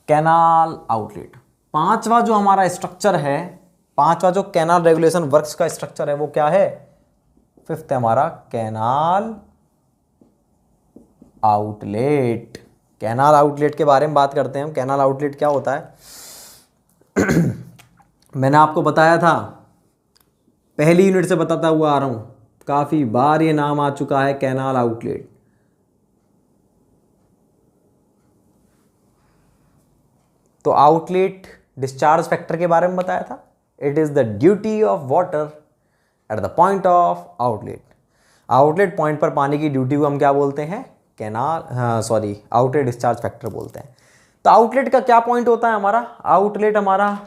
कैनाल आउटलेट। पांचवा जो हमारा स्ट्रक्चर है, पांचवा जो कैनाल रेगुलेशन वर्क्स का स्ट्रक्चर है, वो क्या है, फिफ्थ है हमारा कैनाल आउटलेट। कैनाल आउटलेट के बारे में बात करते हैं हम। कैनाल आउटलेट क्या होता है मैंने आपको बताया था, पहली यूनिट से बताता हुआ आ रहा हूं, काफी बार ये नाम आ चुका है, कैनाल आउटलेट। तो आउटलेट डिस्चार्ज फैक्टर के बारे में बताया था। It is the duty of water at the point of outlet. Outlet point पर पानी की ड्यूटी को हम क्या बोलते हैं, आउटलेट डिस्चार्ज फैक्टर बोलते हैं। तो आउटलेट का क्या पॉइंट होता है हमारा? आउटलेट हमारा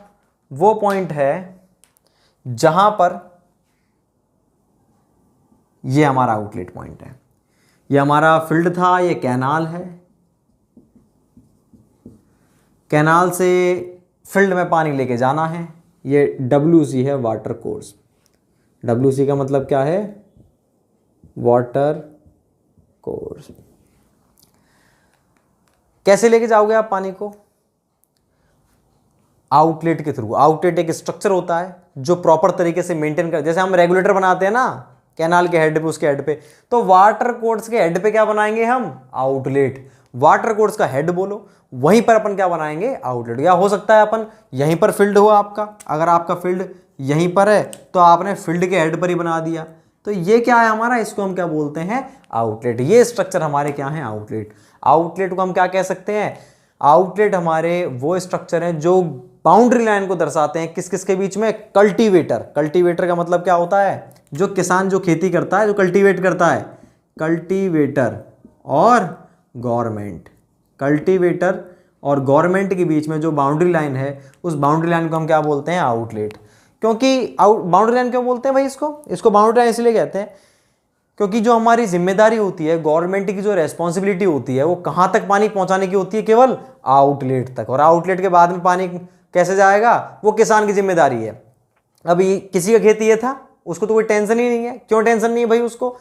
वो पॉइंट है जहां पर, ये हमारा आउटलेट पॉइंट है, ये हमारा फील्ड था, ये कैनाल है, कैनाल से फील्ड में पानी लेके जाना है। ये WC है, वाटर कोर्स। WC का मतलब क्या है, वाटर कोर्स। कैसे लेके जाओगे आप पानी को? आउटलेट के थ्रू। आउटलेट एक स्ट्रक्चर होता है जो प्रॉपर तरीके से मेंटेन कर, जैसे हम रेगुलेटर बनाते हैं ना कैनाल के हेड पे, उसके हेड पे, तो वाटर कोर्स के हेड पे क्या बनाएंगे हम, आउटलेट। वाटर कोर्स का हेड बोलो, वहीं पर अपन क्या बनाएंगे, आउटलेट। या हो सकता है अपन यहीं पर फील्ड हो आपका, अगर आपका फील्ड यहीं पर है तो आपने फील्ड के हेड पर ही बना दिया। तो ये क्या है हमारा, इसको हम क्या बोलते हैं, आउटलेट। ये स्ट्रक्चर हमारे क्या है, आउटलेट। आउटलेट को हम क्या कह सकते हैं, आउटलेट हमारे वो स्ट्रक्चर हैं जो बाउंड्री लाइन को दर्शाते हैं, किस किस के बीच में, कल्टीवेटर। कल्टीवेटर का मतलब क्या होता है, जो किसान जो खेती करता है, जो कल्टीवेट करता है, कल्टीवेटर और गवर्नमेंट। कल्टीवेटर और गवर्नमेंट के बीच में जो बाउंड्री लाइन है, उस बाउंड्री लाइन को हम क्या बोलते हैं, आउटलेट। क्योंकि बाउंड्री लाइन क्यों बोलते हैं भाई इसको बाउंड्री लाइन इसलिए कहते हैं क्योंकि जो हमारी जिम्मेदारी होती है, गवर्नमेंट की जो रेस्पॉन्सिबिलिटी होती है, वो कहाँ तक पानी पहुँचाने की होती है, केवल आउटलेट तक। और आउटलेट के बाद में पानी कैसे जाएगा, वो किसान की जिम्मेदारी है। अभी किसी का खेती ये था, उसको तो कोई टेंशन ही नहीं है। क्यों टेंशन नहीं है भाई उसको,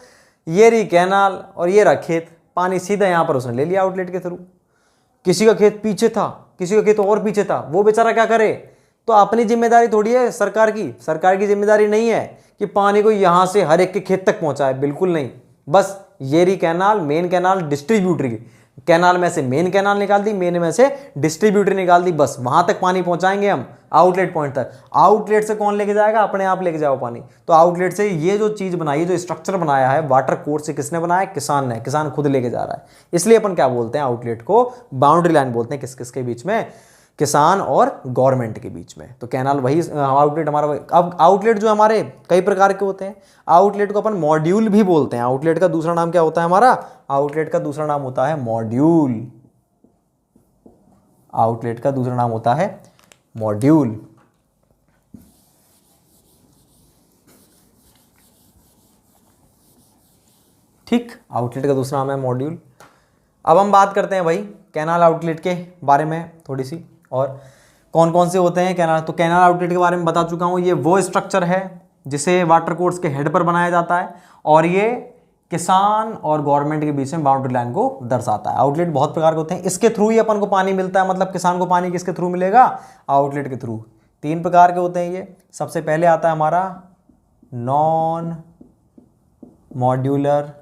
ये रही कैनाल और ये रहा खेत, पानी सीधा यहाँ पर उसने ले लिया आउटलेट के थ्रू। किसी का खेत पीछे था, किसी का खेत और पीछे था, वो बेचारा क्या करे, तो अपनी जिम्मेदारी थोड़ी है सरकार की जिम्मेदारी नहीं है कि पानी को यहां से हर एक के खेत तक पहुंचाए, बिल्कुल नहीं। बस ये रही canal, main canal distributary, canal में से मेन कैनाल निकाल दी, मेन में से डिस्ट्रीब्यूटरी निकाल दी, बस वहां तक पानी पहुंचाएंगे हम आउटलेट पॉइंट तक। आउटलेट से कौन लेके जाएगा? अपने आप लेके जाओ पानी। तो आउटलेट से ये जो चीज बनाई है, जो स्ट्रक्चर बनाया है वाटर कोर्स से, किसने बनाया? किसान ने। किसान खुद लेके जा रहा है, इसलिए अपन क्या बोलते हैं? आउटलेट को बाउंड्री लाइन बोलते हैं। किस किस के बीच में? किसान और गवर्नमेंट के बीच में। तो कैनाल वही आउटलेट हमारा। अब आउटलेट जो हमारे कई प्रकार के होते हैं, आउटलेट को अपन मॉड्यूल भी बोलते हैं। आउटलेट का दूसरा नाम क्या होता है हमारा? आउटलेट का दूसरा नाम होता है मॉड्यूल। आउटलेट का दूसरा नाम होता है मॉड्यूल। ठीक, आउटलेट का दूसरा नाम है मॉड्यूल। अब हम बात करते हैं भाई कैनाल आउटलेट के बारे में थोड़ी सी, और कौन कौन से होते हैं कैनाल। तो कैनाल आउटलेट के बारे में बता चुका हूं। ये वो स्ट्रक्चर है जिसे वाटर कोर्स के हेड पर बनाया जाता है, और ये किसान और गवर्नमेंट के बीच में बाउंड्री लाइन को दर्शाता है। आउटलेट बहुत प्रकार के होते हैं, इसके थ्रू ही अपन को पानी मिलता है। मतलब किसान को पानी किसके थ्रू मिलेगा? आउटलेट के थ्रू। 3 प्रकार के होते हैं ये। सबसे पहले आता है हमारा नॉन मॉड्यूलर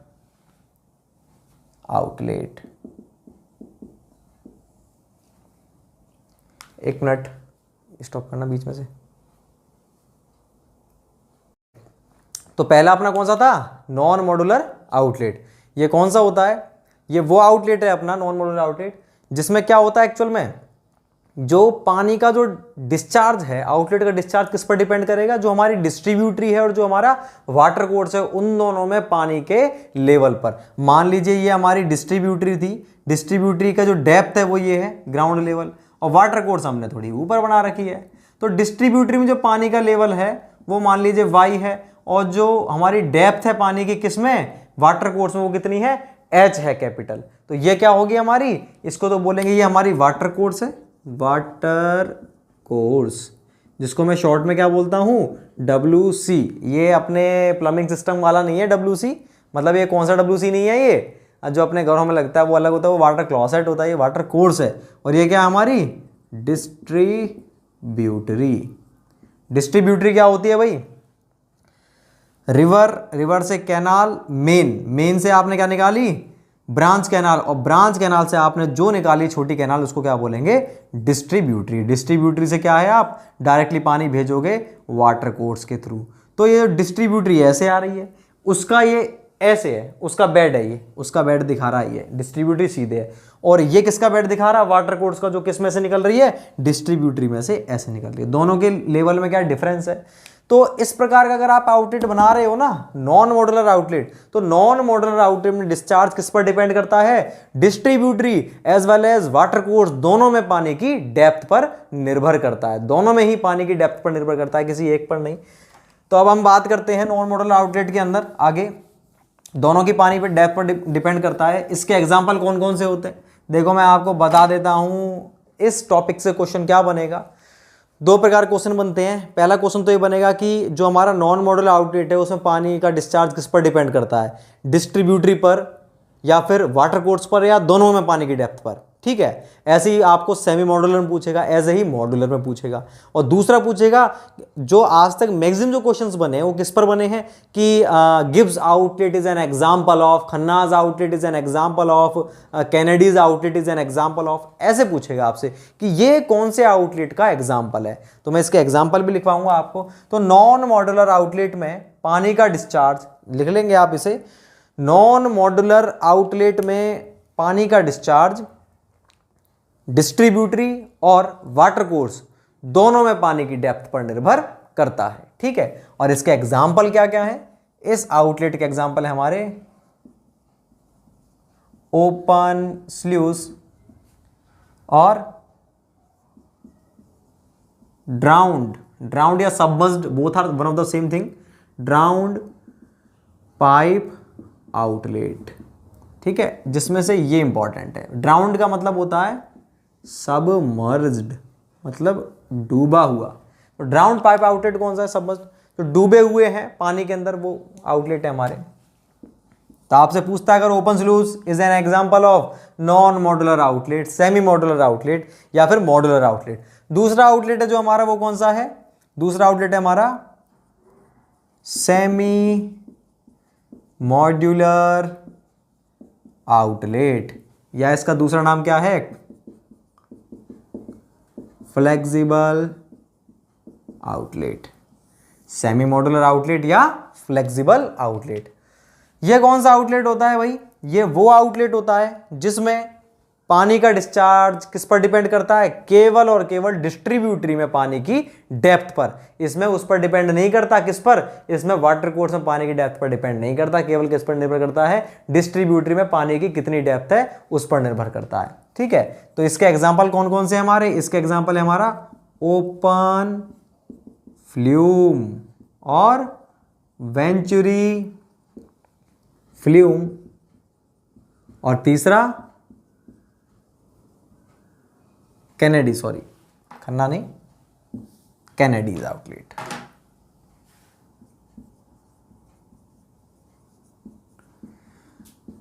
आउटलेट। एक मिनट स्टॉप करना बीच में से। तो पहला अपना कौन सा था? Non modular outlet. ये कौन सा होता है? ये वो आउटलेट है अपना नॉन मॉड्यूलर आउटलेट, जिसमें क्या होता है एक्चुअल में, जो पानी का जो डिस्चार्ज है, आउटलेट का डिस्चार्ज किस पर डिपेंड करेगा? जो हमारी डिस्ट्रीब्यूटरी है और जो हमारा वाटर कोर्स है, उन दोनों में पानी के लेवल पर। मान लीजिए ये हमारी डिस्ट्रीब्यूटरी थी, डिस्ट्रीब्यूटरी का जो डेप्थ है वो ये है ग्राउंड लेवल, और वाटर कोर्स हमने थोड़ी ऊपर बना रखी है। तो डिस्ट्रीब्यूटरी में जो पानी का लेवल है वो मान लीजिए y है, और जो हमारी डेप्थ है पानी की किसमें? वाटर कोर्स में, वो कितनी है? h है कैपिटल। तो ये क्या होगी हमारी? इसको तो बोलेंगे ये हमारी वाटर कोर्स है, वाटर कोर्स, जिसको मैं शॉर्ट में क्या बोलता हूं? WC। ये अपने प्लम्बिंग सिस्टम वाला नहीं है WC, मतलब ये कौन सा WC नहीं है, ये जो अपने घरों में लगता है वो अलग होता है, वो वाटर क्लॉसेट होता है, ये वाटर कोर्स है। और ये क्या हमारी? डिस्ट्रीब्यूटरी। डिस्ट्रीब्यूटरी क्या होती है भाई? रिवर से कैनाल, मेन से आपने क्या निकाली? ब्रांच कैनाल, और ब्रांच कैनाल से आपने जो निकाली छोटी कैनाल, उसको क्या बोलेंगे? डिस्ट्रीब्यूटरी। डिस्ट्रीब्यूटरी से क्या है? आप डायरेक्टली पानी भेजोगे वाटर कोर्स के थ्रू। तो ये डिस्ट्रीब्यूटरी ऐसे आ रही है, उसका ये ऐसे है, उसका बेड है, ये उसका बेड दिखा रहा है, ये डिस्ट्रीब्यूटरी सीधे है। और ये किसका बेड दिखा रहा है? वाटर कोर्स का, जो किस में से निकल रही है? डिस्ट्रीब्यूटरी में से ऐसे निकल रही है। दोनों के लेवल में क्या डिफरेंस है? तो इस प्रकार का अगर आप आउटलेट बना रहे हो ना, नॉन मॉड्यूलर आउटलेट, तो नॉन मॉड्यूलर आउटलेट में डिस्चार्ज किस पर डिपेंड करता है? Distributary as well as water course, दोनों में पानी की डेप्थ पर निर्भर करता है। दोनों में ही पानी की डेप्थ पर निर्भर करता है, किसी एक पर नहीं। तो अब हम बात करते हैं नॉन मॉड्यूलर आउटलेट के अंदर आगे, दोनों की पानी पर डेप्थ पर डिपेंड करता है। इसके एग्जाम्पल कौन कौन से होते हैं? देखो मैं आपको बता देता हूं, इस टॉपिक से क्वेश्चन क्या बनेगा? 2 प्रकार क्वेश्चन बनते हैं। पहला क्वेश्चन तो ये बनेगा कि जो हमारा नॉन मॉड्यूलर आउटलेट है उसमें पानी का डिस्चार्ज किस पर डिपेंड करता है? डिस्ट्रीब्यूटरी पर, या फिर वाटर कोर्स पर, या दोनों में पानी की डेप्थ पर। ठीक है, ऐसे ही आपको सेमी मॉड्यूलर में पूछेगा, ऐसे ही मॉड्यूलर में पूछेगा। और दूसरा पूछेगा, जो आज तक मैक्सिमम जो क्वेश्चंस बने हैं वो किस पर बने हैं कि Gibbs outlet is an example of, Khanna's outlet is an example of, Kennedy's outlet is an example of. ऐसे पूछेगा आपसे कि ये कौन से आउटलेट का एग्जाम्पल है। तो मैं इसके एग्जाम्पल भी लिखवाऊंगा आपको। तो नॉन मॉड्यूलर आउटलेट में पानी का डिस्चार्ज, लिख लेंगे आप इसे, नॉन मॉड्यूलर आउटलेट में पानी का डिस्चार्ज डिस्ट्रीब्यूटरी और वाटर कोर्स दोनों में पानी की डेप्थ पर निर्भर करता है। ठीक है, और इसके एग्जाम्पल क्या क्या है? इस आउटलेट के एग्जाम्पल है हमारे ओपन स्ल्यूज और ड्राउंड या submerged, both are one of the same thing, drowned pipe outlet. ठीक है, जिसमें से ये इंपॉर्टेंट है, ड्राउंड का मतलब होता है सबमर्ज्ड, मतलब डूबा हुआ। तो ड्राउंड पाइप आउटलेट कौन सा है? सबमर्ज्ड, तो डूबे हुए हैं पानी के अंदर, वो आउटलेट है हमारे। तो आपसे पूछता है अगर open स्लूज is an example of non modular outlet, semi modular outlet, या फिर मॉड्यूलर आउटलेट। दूसरा आउटलेट है जो हमारा, वो कौन सा है? दूसरा आउटलेट है हमारा सेमी मॉड्यूलर आउटलेट, या इसका दूसरा नाम क्या है? Flexible outlet. Semi modular outlet या फ्लेक्सिबल आउटलेट। यह कौन सा आउटलेट होता है भाई? ये वो आउटलेट होता है जिसमें पानी का डिस्चार्ज किस पर डिपेंड करता है? केवल और केवल डिस्ट्रीब्यूटरी में पानी की डेप्थ पर। इसमें उस पर डिपेंड नहीं करता, किस पर? इसमें वाटर कोर्स में पानी की डेप्थ पर डिपेंड नहीं करता, केवल किस पर निर्भर करता है? डिस्ट्रीब्यूटरी में पानी की कितनी डेप्थ है उस पर निर्भर करता है। ठीक है, तो इसके एग्जाम्पल कौन कौन से हमारे? इसके एग्जाम्पल है हमारा ओपन फ्लूम और वेंचुरी फ्लूम, और तीसरा कैनेडी, सॉरी खन्ना नहीं, कैनेडीज आउटलेट।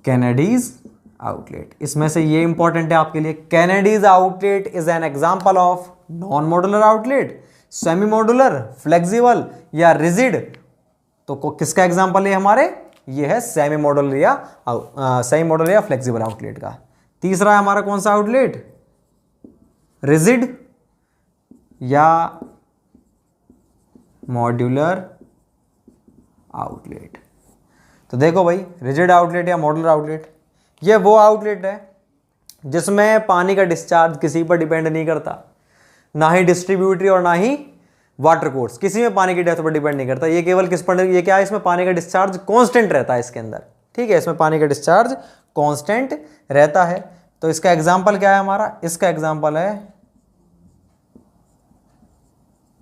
कैनेडीज आउटलेट, इसमें से ये इंपॉर्टेंट है आपके लिए। Kennedy's outlet is an example of non modular outlet, semi modular, flexible या रिजिड। तो किसका एग्जांपल है हमारे? ये है सेमी मॉड्यूलर या फ्लेक्सिबल आउटलेट का। तीसरा है हमारा कौन सा आउटलेट? रिजिड या मॉड्यूलर आउटलेट। तो देखो भाई, रिजिड आउटलेट या मॉड्यूलर आउटलेट, ये वो आउटलेट है जिसमें पानी का डिस्चार्ज किसी पर डिपेंड नहीं करता, ना ही डिस्ट्रीब्यूटरी और ना ही वाटर कोर्स, किसी में पानी की डेप्थ पर डिपेंड नहीं करता। ये केवल किस पर, ये क्या है? इसमें पानी का डिस्चार्ज कांस्टेंट रहता है इसके अंदर। ठीक है, इसमें पानी का डिस्चार्ज कांस्टेंट रहता है। तो इसका एग्जांपल क्या है हमारा? इसका एग्जांपल है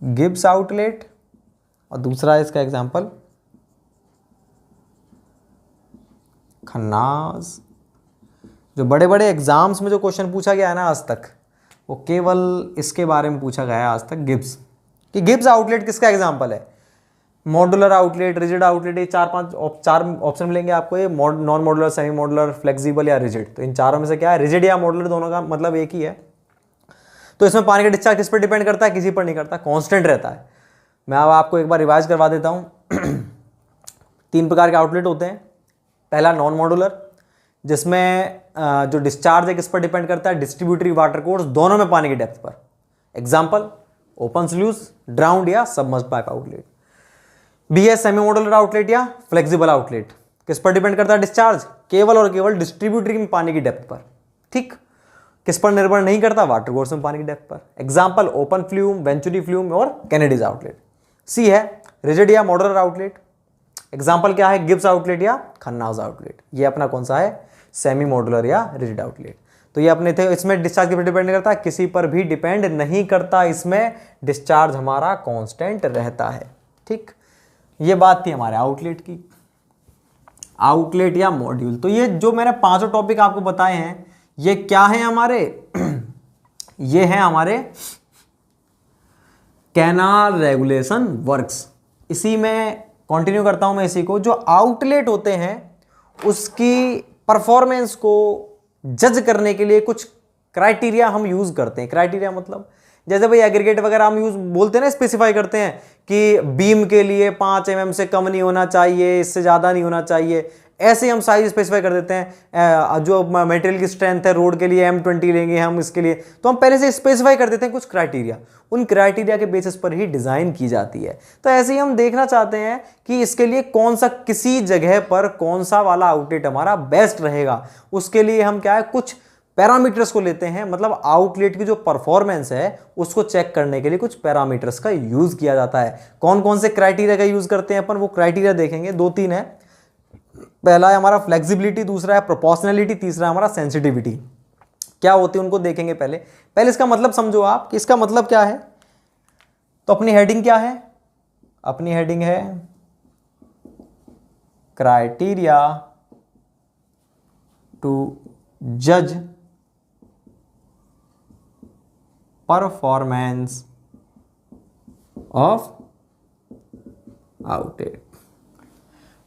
गिब्स आउटलेट, और दूसरा है इसका एग्जांपल खन्नास। जो बड़े बड़े एग्जाम्स में जो क्वेश्चन पूछा गया है ना आज तक, वो केवल इसके बारे में पूछा गया है आज तक, गिब्स, कि गिब्स आउटलेट किसका एग्जांपल है? मॉड्यूलर आउटलेट, रिजिड आउटलेट, ये चार ऑप्शन मिलेंगे आपको, ये non modular, semi modular, flexible या रिजिड। तो इन चारों में से क्या है? रिजिड या मॉड्यूलर, दोनों का मतलब एक ही है। तो इसमें पानी का डिस्चार्ज किस पर डिपेंड करता है? किसी पर नहीं करता, कांस्टेंट रहता है। मैं अब आपको एक बार रिवाइज करवा देता हूं। 3 प्रकार के आउटलेट होते हैं। पहला नॉन मॉड्यूलर, जिसमें जो डिस्चार्ज है किस पर डिपेंड करता है? डिस्ट्रीब्यूटरी, वाटर कोर्स, दोनों में पानी की डेप्थ पर। एग्जाम्पल ओपन स्लूज, ड्राउंड या सबमर्ज्ड पाइप आउटलेट। बी है सेमी मॉड्यूलर आउटलेट या फ्लेक्सिबल आउटलेट, किस पर डिपेंड करता है डिस्चार्ज? केवल और केवल डिस्ट्रीब्यूटरी में पानी की डेप्थ पर। ठीक, किस पर निर्भर नहीं करता? वाटर कोर्स में पानी की डेप्थ पर। Example open flume, venturi flume और कैनेडीज आउटलेट। सी है रिजिड या मॉड्यूलर आउटलेट। एग्जाम्पल क्या है? गिब्स आउटलेट या खन्नास आउटलेट। ये अपना कौन सा है? सेमी मॉड्यूलर या रिजिड आउटलेट। तो ये अपने थे, इसमें डिस्चार्ज के पर डिपेंड करता है? किसी पर भी डिपेंड नहीं करता, इसमें डिस्चार्ज हमारा कांस्टेंट रहता है। ठीक, ये बात थी हमारे आउटलेट की। आउटलेट या मॉड्यूल, तो ये जो मैंने 5 टॉपिक आपको बताए हैं, ये क्या है हमारे? ये हैं हमारे कैनाल रेगुलेशन वर्क्स। इसी में कंटिन्यू करता हूं मैं इसी को। जो आउटलेट होते हैं उसकी परफॉर्मेंस को जज करने के लिए कुछ क्राइटेरिया हम यूज करते हैं। क्राइटेरिया मतलब जैसे भाई एग्रीगेट वगैरह हम यूज बोलते हैं ना, स्पेसिफाई करते हैं कि बीम के लिए 5 mm से कम नहीं होना चाहिए, इससे ज़्यादा नहीं होना चाहिए। ऐसे हम साइज स्पेसिफाई कर देते हैं। जो मटेरियल की स्ट्रेंथ है, रोड के लिए M20 लेंगे हम, इसके लिए तो हम पहले से स्पेसिफाई कर देते हैं कुछ क्राइटेरिया। उन क्राइटेरिया के बेसिस पर ही डिज़ाइन की जाती है। तो ऐसे ही हम देखना चाहते हैं कि इसके लिए कौन सा, किसी जगह पर कौन सा वाला आउटलेट हमारा बेस्ट रहेगा। उसके लिए हम क्या है, कुछ पैरामीटर्स को लेते हैं। मतलब आउटलेट की जो परफॉर्मेंस है उसको चेक करने के लिए कुछ पैरामीटर्स का यूज किया जाता है। कौन कौन से क्राइटेरिया का यूज करते हैं अपन, वो क्राइटेरिया देखेंगे। 2-3 है। पहला है हमारा फ्लेक्सिबिलिटी, दूसरा है प्रोपोर्शनलिटी, तीसरा है हमारा सेंसिटिविटी। क्या होती है उनको देखेंगे। पहले इसका मतलब समझो आप कि इसका मतलब क्या है। तो अपनी हेडिंग क्या है? अपनी हेडिंग है क्राइटेरिया टू जज परफॉर्मेंस ऑफ आउटलेट।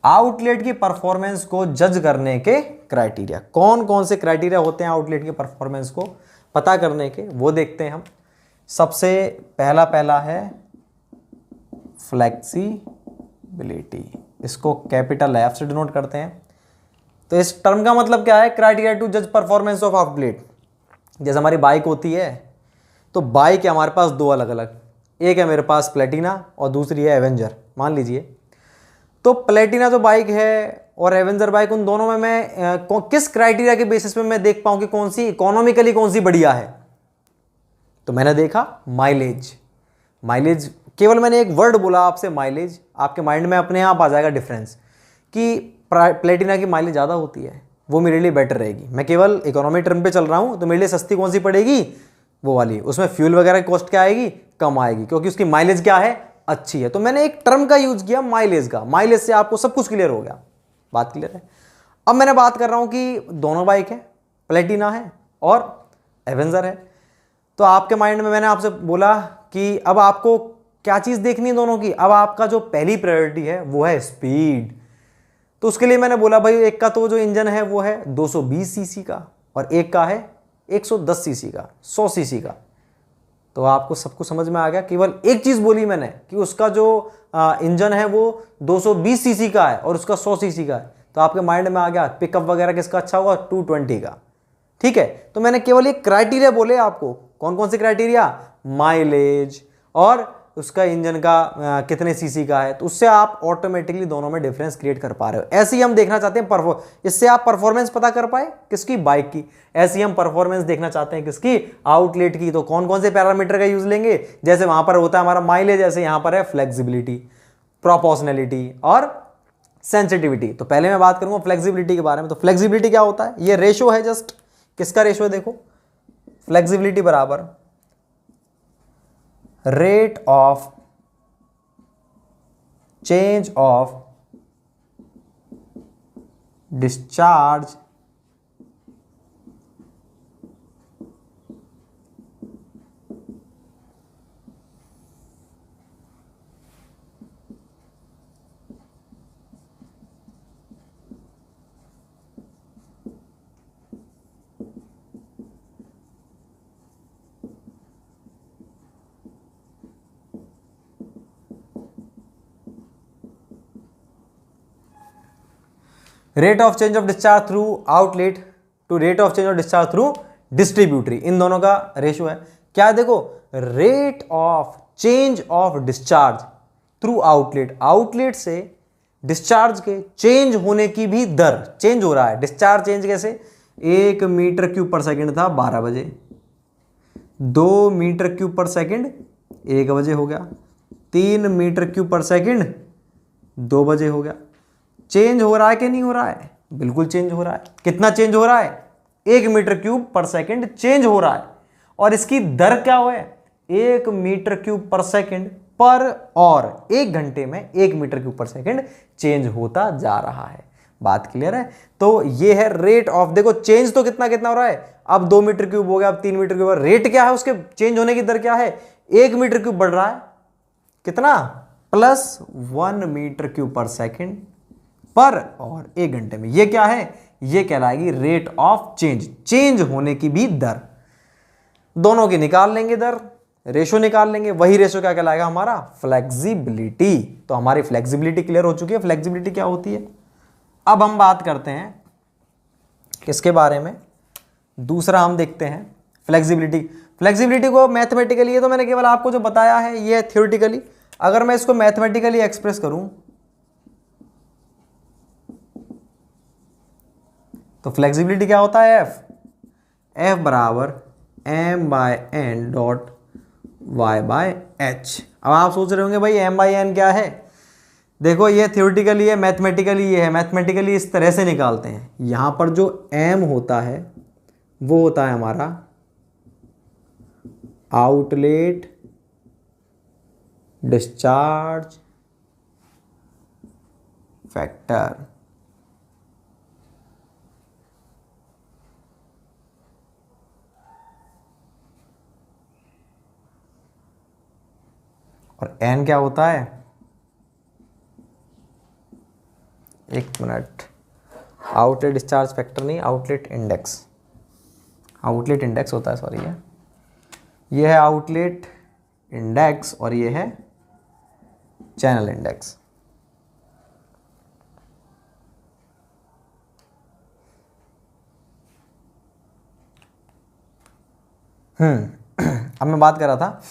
आउटलेट की परफॉर्मेंस को जज करने के क्राइटेरिया, कौन कौन से क्राइटेरिया होते हैं आउटलेट की परफॉर्मेंस को पता करने के, वो देखते हैं हम। सबसे पहला है फ्लेक्सिबिलिटी, इसको कैपिटल एफ से डिनोट करते हैं। तो इस टर्म का मतलब क्या है, क्राइटेरिया टू जज परफॉर्मेंस ऑफ आउटलेट। जैसे हमारी बाइक होती है, तो बाइक है हमारे पास दो अलग अलग, एक है मेरे पास प्लेटिना और दूसरी है एवेंजर मान लीजिए। तो प्लेटिना जो बाइक है और एवेंजर बाइक, उन दोनों में मैं किस क्राइटेरिया के बेसिस पे मैं देख पाऊं कि कौन सी इकोनॉमिकली कौन सी बढ़िया है। तो मैंने देखा माइलेज। माइलेज केवल मैंने एक वर्ड बोला आपसे माइलेज, आपके माइंड में अपने आप आ जाएगा डिफरेंस कि प्लेटिना की माइलेज ज़्यादा होती है, वो मेरे लिए बेटर रहेगी। मैं केवल इकोनॉमी टर्म पे चल रहा हूँ, तो मेरे लिए सस्ती कौन सी पड़ेगी, वो वाली। उसमें फ्यूल वगैरह की कॉस्ट क्या आएगी, कम आएगी, क्योंकि उसकी माइलेज क्या है, अच्छी है। तो मैंने एक टर्म का यूज किया माइलेज का, माइलेज से आपको सब कुछ क्लियर हो गया, बात क्लियर है। अब मैंने बात कर रहा हूं कि दोनों बाइक है, प्लेटिना है और एवेंजर है। तो आपके माइंड में मैंने आपसे बोला कि अब आपको क्या चीज देखनी है दोनों की। अब आपका जो पहली प्रायोरिटी है वो है स्पीड। तो उसके लिए मैंने बोला भाई एक का तो जो इंजन है वो है 220 सीसी का और एक का है 110 सीसी का, 100 सीसी का। तो आपको सब कुछ समझ में आ गया। केवल एक चीज बोली मैंने कि उसका जो इंजन है वो 220 सीसी का है और उसका 100 सीसी का है। तो आपके माइंड में आ गया पिकअप वगैरह किसका अच्छा होगा, 220 का। ठीक है, तो मैंने केवल एक क्राइटेरिया बोले आपको। कौन कौन से क्राइटेरिया, माइलेज और उसका इंजन का कितने सीसी का है। तो उससे आप ऑटोमेटिकली दोनों में डिफरेंस क्रिएट कर पा रहे हो। ऐसे ही हम देखना चाहते हैं इससे आप परफॉर्मेंस पता कर पाए किसकी, बाइक की। ऐसे ही हम परफॉर्मेंस देखना चाहते हैं किसकी, आउटलेट की। तो कौन कौन से पैरामीटर का यूज लेंगे, जैसे वहां पर होता है हमारा माइलेज, जैसे यहां पर है फ्लेक्सिबिलिटी, प्रोपोर्शनैलिटी और सेंसिटिविटी। तो पहले मैं बात करूंगा फ्लेक्सिबिलिटी के बारे में। तो फ्लेक्सिबिलिटी क्या होता है, ये रेशो है, जस्ट किसका रेशो है, देखो फ्लेक्सिबिलिटी बराबर rate of change of discharge rate of change of discharge through outlet to rate of change of discharge through distributary, इन दोनों का रेशियो है। क्या है, देखो rate of change of discharge through outlet, outlet से डिस्चार्ज के चेंज होने की भी दर, चेंज हो रहा है डिस्चार्ज, चेंज कैसे, 1 मीटर क्यूब पर सेकंड था 12 बजे, 2 मीटर क्यूब पर सेकंड 1 बजे हो गया, 3 मीटर क्यूब पर सेकंड 2 बजे हो गया। चेंज हो रहा है कि नहीं हो रहा है, बिल्कुल चेंज हो रहा है। कितना चेंज हो रहा है, 1 मीटर क्यूब पर सेकंड चेंज हो रहा है। और इसकी दर क्या है, 1 मीटर क्यूब पर सेकंड पर, और 1 घंटे में 1 मीटर क्यूब पर सेकंड चेंज होता जा रहा है। बात क्लियर है। तो ये है रेट ऑफ, देखो चेंज तो कितना कितना हो रहा है, अब 2 मीटर क्यूब हो गया, अब 3 मीटर क्यूब। रेट क्या है, उसके चेंज होने की दर क्या है, 1 मीटर क्यूब बढ़ रहा है, कितना, प्लस 1 मीटर क्यूब पर सेकंड पर, और 1 घंटे में। ये क्या है, ये कहलाएगी रेट ऑफ चेंज, चेंज होने की भी दर। दोनों की निकाल लेंगे दर, रेशो निकाल लेंगे, वही रेशो क्या कहलाएगा हमारा, फ्लेक्सिबिलिटी। तो हमारी फ्लेक्सिबिलिटी क्लियर हो चुकी है। फ्लेक्सिबिलिटी क्या होती है। अब हम बात करते हैं किसके बारे में, दूसरा हम देखते हैं फ्लेक्सिबिलिटी। फ्लेक्सिबिलिटी को मैथमेटिकली, ये तो मैंने केवल आपको जो बताया है ये थ्योरेटिकली। अगर मैं इसको मैथमेटिकली एक्सप्रेस करूं तो फ्लेक्सिबिलिटी क्या होता है, एफ बराबर m/n डॉट y/h। अब आप सोच रहे होंगे भाई m/n क्या है, देखो ये थ्योरेटिकली है, मैथमेटिकली ये है। मैथमेटिकली इस तरह से निकालते हैं, यहां पर जो m होता है वो होता है हमारा आउटलेट डिस्चार्ज फैक्टर, और n क्या होता है, एक मिनट, आउटलेट डिस्चार्ज फैक्टर नहीं, आउटलेट इंडेक्स, आउटलेट इंडेक्स होता है, सॉरी है। ये है आउटलेट इंडेक्स और ये है चैनल इंडेक्स। अब मैं बात कर रहा था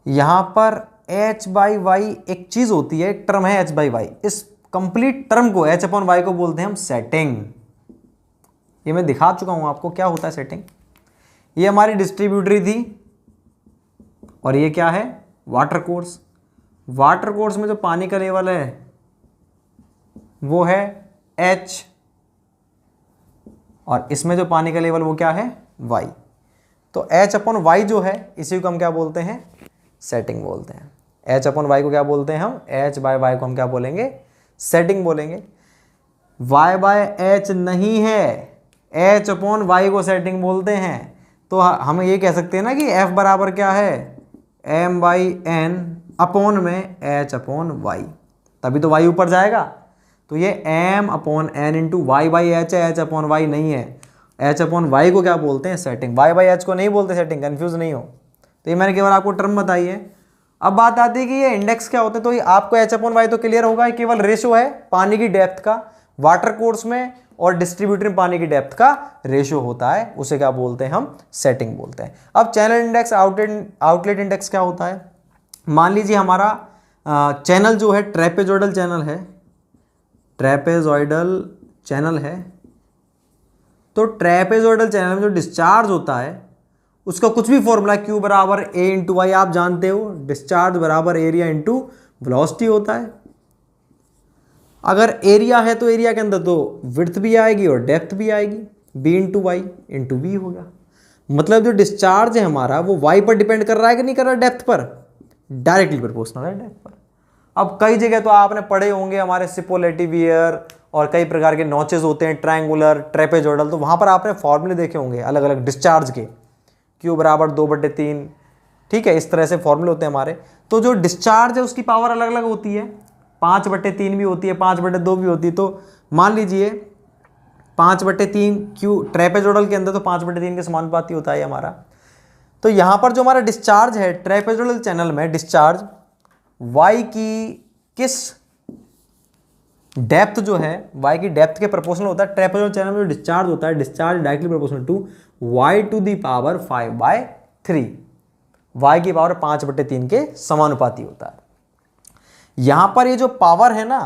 यहां पर h बाई वाई एक चीज होती है, एक टर्म है h बाई वाई। इस कंप्लीट टर्म को h अपॉन वाई को बोलते हैं हम सेटिंग। ये मैं दिखा चुका हूं आपको क्या होता है सेटिंग। ये हमारी डिस्ट्रीब्यूटरी थी और ये क्या है, वाटर कोर्स। वाटर कोर्स में जो पानी का लेवल है वो है h और इसमें जो पानी का लेवल वो क्या है, y। तो h अपॉन वाई जो है इसी को हम क्या बोलते हैं, सेटिंग बोलते हैं। h अपॉन वाई को क्या बोलते हैं हम, h बाय वाई को हम क्या बोलेंगे, सेटिंग बोलेंगे। y बाय h नहीं है, h अपॉन वाई को सेटिंग बोलते हैं। तो हम ये कह सकते हैं ना कि f बराबर क्या है, m बाई एन अपॉन में h अपॉन वाई, तभी तो y ऊपर जाएगा। तो ये m upon n into y by h है, h अपॉन वाई नहीं है। h अपॉन वाई को क्या बोलते हैं, सेटिंग। y बाई एच को नहीं बोलते सेटिंग, कंफ्यूज नहीं हो। तो ये मैंने केवल आपको टर्म बताई है। अब बात आती है कि ये इंडेक्स क्या होते हैं। तो ये आपको h अपॉन वाई तो क्लियर होगा, केवल रेशो है पानी की डेप्थ का। वाटर कोर्स में और डिस्ट्रीब्यूटर में पानी की डेप्थ का रेशो होता है, उसे क्या बोलते हैं हम, सेटिंग बोलते हैं। अब चैनल इंडेक्स, आउटलेट इंडेक्स क्या होता है। मान लीजिए हमारा चैनल जो है ट्रेपेजॉइडल चैनल है, ट्रेपेजॉइडल चैनल है। तो ट्रेपेजॉइडल चैनल में जो डिस्चार्ज होता है उसका कुछ भी फॉर्मूला Q बराबर A इंटू वाई आप जानते हो। डिस्चार्ज बराबर एरिया इंटू वेलोसिटी होता है। अगर एरिया है तो एरिया के अंदर तो विड्थ भी आएगी और डेप्थ भी आएगी, B into y into v हो गया। मतलब जो डिस्चार्ज है हमारा वो वाई पर डिपेंड कर रहा है कि नहीं कर रहा है, डेप्थ पर, डायरेक्टली प्रोपोर्शनल है डेप्थ पर। अब कई जगह तो आपने पढ़े होंगे हमारे सिपोलेटिव वियर और कई प्रकार के नॉचेस होते हैं, ट्रायंगुलर, ट्रेपेजॉइडल, तो वहां पर आपने फॉर्मूले देखे होंगे अलग अलग डिस्चार्ज के, Q बराबर 2/3, ठीक है, इस तरह से फॉर्मूले होते हैं हमारे। तो जो डिस्चार्ज है उसकी पावर अलग अलग होती है, 5/3 भी होती है, 5/2 भी होती है। तो मान लीजिए 5/3 Q ट्रेपेजॉइडल के अंदर तो 5/3 के समानुपाती होता है हमारा। तो यहां पर जो हमारा डिस्चार्ज है ट्रेपेजॉइडल चैनल में, डिस्चार्ज y की किस डेप्थ जो है, y की डेप्थ के प्रोपोर्शनल होता है। ट्रेपेजॉइडल चैनल में जो डिस्चार्ज होता है, discharge directly proportional to y to the power 5/3, y की पावर 5/3 के समानुपाती होता है। यहां पर ये जो पावर है ना,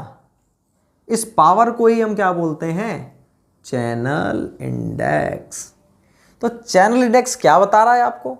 इस पावर को ही हम क्या बोलते हैं, चैनल इंडेक्स। तो चैनल इंडेक्स क्या बता रहा है आपको,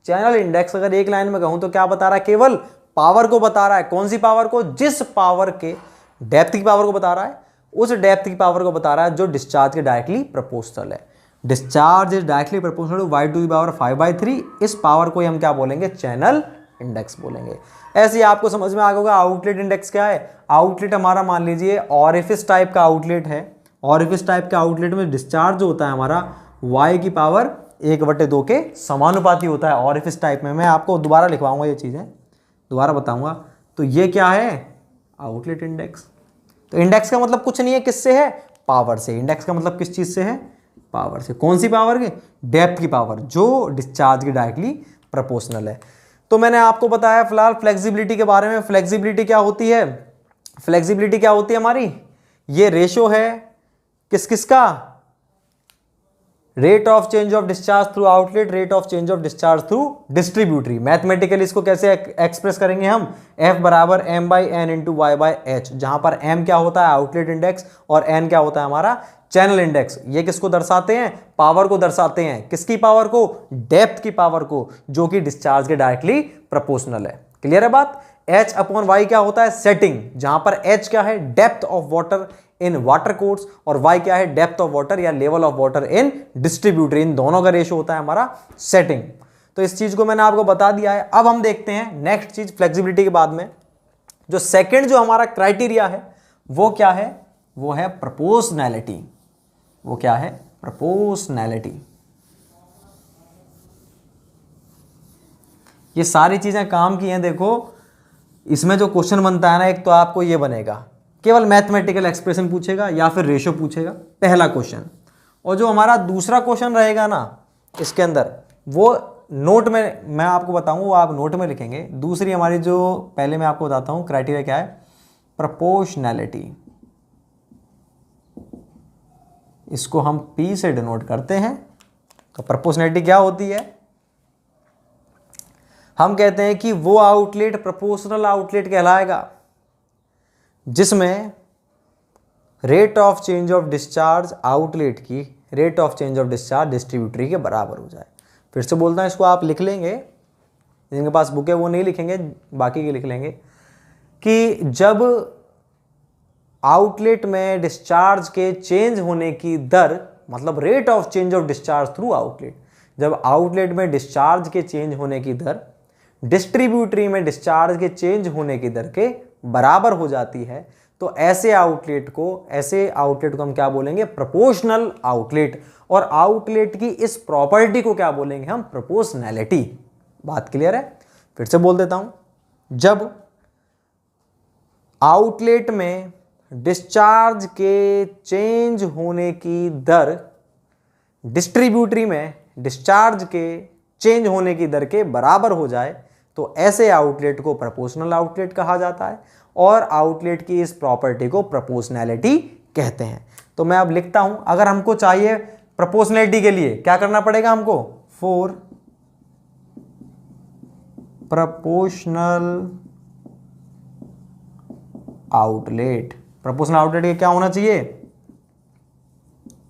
चैनल इंडेक्स अगर एक लाइन में कहूं तो क्या बता रहा है, केवल पावर को बता रहा है। कौन सी पावर को, जिस पावर के डेप्थ की पावर को बता रहा है, उस डेप्थ की पावर को बता रहा है जो डिस्चार्ज के डायरेक्टली प्रोपोर्शनल है। Discharge is directly proportional to y to the power 5/3। इस पावर को हम क्या बोलेंगे, चैनल इंडेक्स बोलेंगे। ऐसे ही आपको समझ में आ गया होगा आउटलेट इंडेक्स क्या है। आउटलेट हमारा मान लीजिए ऑरिफिस टाइप का आउटलेट है। ऑरिफिस टाइप के आउटलेट में डिस्चार्ज होता है हमारा y की पावर 1/2 के समानुपाती होता है ऑरिफिस टाइप में। मैं आपको दोबारा लिखवाऊंगा, ये चीजें दोबारा बताऊंगा। तो ये क्या है, आउटलेट इंडेक्स। तो इंडेक्स का मतलब कुछ नहीं है, किससे है, पावर से। इंडेक्स का मतलब किस चीज से है, पावर से। कौन सी पावर की, डेप्थ की पावर, जो डिस्चार्ज की डायरेक्टली प्रोपोर्शनल है। तो मैंने आपको बताया फिलहाल फ्लेक्सिबिलिटी के बारे में। फ्लेक्सिबिलिटी क्या होती है, फ्लेक्सिबिलिटी क्या होती है हमारी, ये रेशो है किस किस का, rate of change of discharge through outlet, rate of change of discharge through distributary. Mathematically इसको कैसे एक्सप्रेस करेंगे हम, F बराबर m by n into y by h, जहां पर m क्या होता है आउटलेट इंडेक्स और n क्या होता है हमारा चैनल इंडेक्स। ये किसको दर्शाते हैं, पावर को दर्शाते हैं। किसकी पावर को, डेप्थ की पावर को, जो कि डिस्चार्ज के डायरेक्टली प्रोपोर्शनल है। क्लियर है बात। H अपॉन वाई क्या होता है, सेटिंग, जहां पर H क्या है, depth of water in water course, और y क्या है, डेप्थ ऑफ वाटर या level of water in distributor. इन दोनों का रेशो होता है हमारा सेटिंग। तो इस चीज को मैंने आपको बता दिया है। अब हम देखते हैं नेक्स्ट चीज, फ्लेक्सिबिलिटी के बाद में जो सेकंड जो हमारा क्राइटेरिया है वो क्या है, वो है प्रोपोर्शनैलिटी। वो क्या है, प्रोपोर्शनैलिटी। ये सारी चीजें काम की हैं। देखो इसमें जो क्वेश्चन बनता है ना, एक तो आपको ये बनेगा, केवल मैथमेटिकल एक्सप्रेशन पूछेगा या फिर रेशो पूछेगा, पहला क्वेश्चन। और जो हमारा दूसरा क्वेश्चन रहेगा ना इसके अंदर, वो नोट में मैं आपको बताऊं, वो आप नोट में लिखेंगे। दूसरी हमारी जो पहले मैं आपको बताता हूं क्राइटेरिया क्या है, प्रोपोर्शनैलिटी, इसको हम P से डिनोट करते हैं। तो प्रोपोर्शनैलिटी क्या होती है, हम कहते हैं कि वो आउटलेट प्रोपोर्शनल आउटलेट कहलाएगा जिसमें rate of change of discharge outlet की rate of change of discharge distributary के बराबर हो जाए। फिर से बोलता हूं, इसको आप लिख लेंगे, जिनके पास बुक है वो नहीं लिखेंगे, बाकी के लिख लेंगे, कि जब आउटलेट में डिस्चार्ज के चेंज होने की दर, मतलब rate of change of discharge through outlet, जब आउटलेट में डिस्चार्ज के चेंज होने की दर डिस्ट्रीब्यूटरी में डिस्चार्ज के चेंज होने की दर के बराबर हो जाती है, तो ऐसे आउटलेट को हम क्या बोलेंगे, प्रोपोर्शनल आउटलेट। और आउटलेट की इस प्रॉपर्टी को क्या बोलेंगे हम, प्रोपोर्शनैलिटी। बात क्लियर है? फिर से बोल देता हूं, जब आउटलेट में डिस्चार्ज के चेंज होने की दर डिस्ट्रीब्यूटरी में डिस्चार्ज के चेंज होने की दर के बराबर हो जाए, तो ऐसे आउटलेट को प्रोपोर्शनल आउटलेट कहा जाता है और आउटलेट की इस प्रॉपर्टी को प्रोपोर्शनैलिटी कहते हैं। तो मैं अब लिखता हूं, अगर हमको चाहिए प्रोपोर्शनैलिटी के लिए क्या करना पड़ेगा हमको, for proportional outlet, proportional outlet के क्या होना चाहिए,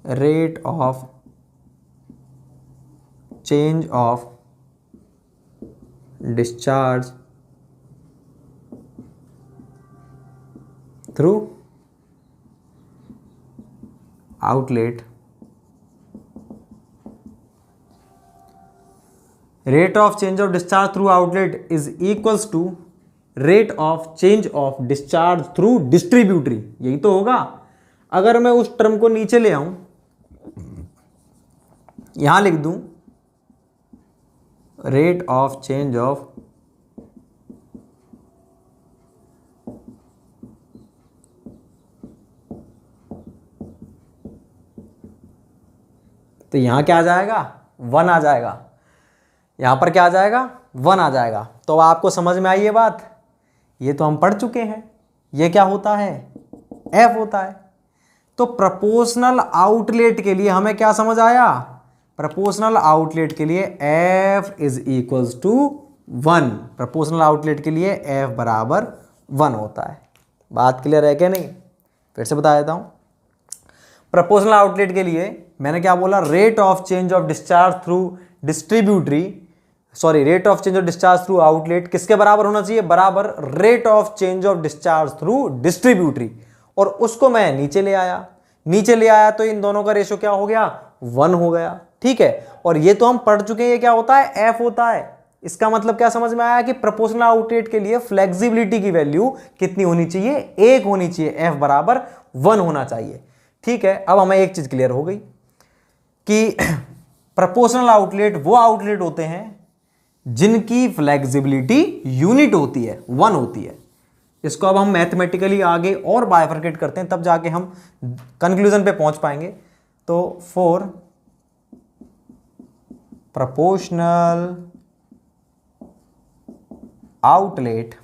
rate of change of discharge through outlet, rate of change of discharge through outlet is equals to rate of change of discharge through distributary. यही तो होगा। अगर मैं उस टर्म को नीचे ले आऊं, यहां लिख दूं रेट ऑफ चेंज ऑफ तो यहां क्या आ जाएगा, 1 आ जाएगा। यहां पर क्या आ जाएगा, 1 आ जाएगा। तो आपको समझ में आई ये बात, ये तो हम पढ़ चुके हैं। ये क्या होता है, F होता है। तो प्रोपोर्शनल आउटलेट के लिए हमें क्या समझ आया, प्रोपोर्शनल आउटलेट के लिए F is equals to 1। Proportional outlet के लिए F बराबर 1 होता है। बात क्लियर है क्या नहीं? फिर से बता देता हूं, प्रोपोर्शनल आउटलेट के लिए मैंने क्या बोला, rate of change of discharge through distributary, rate of change of discharge through outlet किसके बराबर होना चाहिए, बराबर rate of change of discharge through distributary. और उसको मैं नीचे ले आया, तो इन दोनों का रेशो क्या हो गया, 1 हो गया। ठीक है, और ये तो हम पढ़ चुके हैं, ये क्या होता है, F होता है। इसका मतलब क्या समझ में आया कि प्रोपोर्शनल आउटलेट के लिए फ्लेक्सिबिलिटी की वैल्यू कितनी होनी चाहिए, 1 होनी चाहिए, F बराबर 1 होना चाहिए। ठीक है, अब हमें एक चीज क्लियर हो गई कि प्रोपोर्शनल आउटलेट वो आउटलेट होते हैं जिनकी फ्लेक्सिबिलिटी यूनिट होती है, 1 होती है। इसको अब हम मैथमेटिकली आगे और बाइफरकेट करते हैं, तब जाके हम कंक्लूजन पे पहुंच पाएंगे। तो for proportional outlet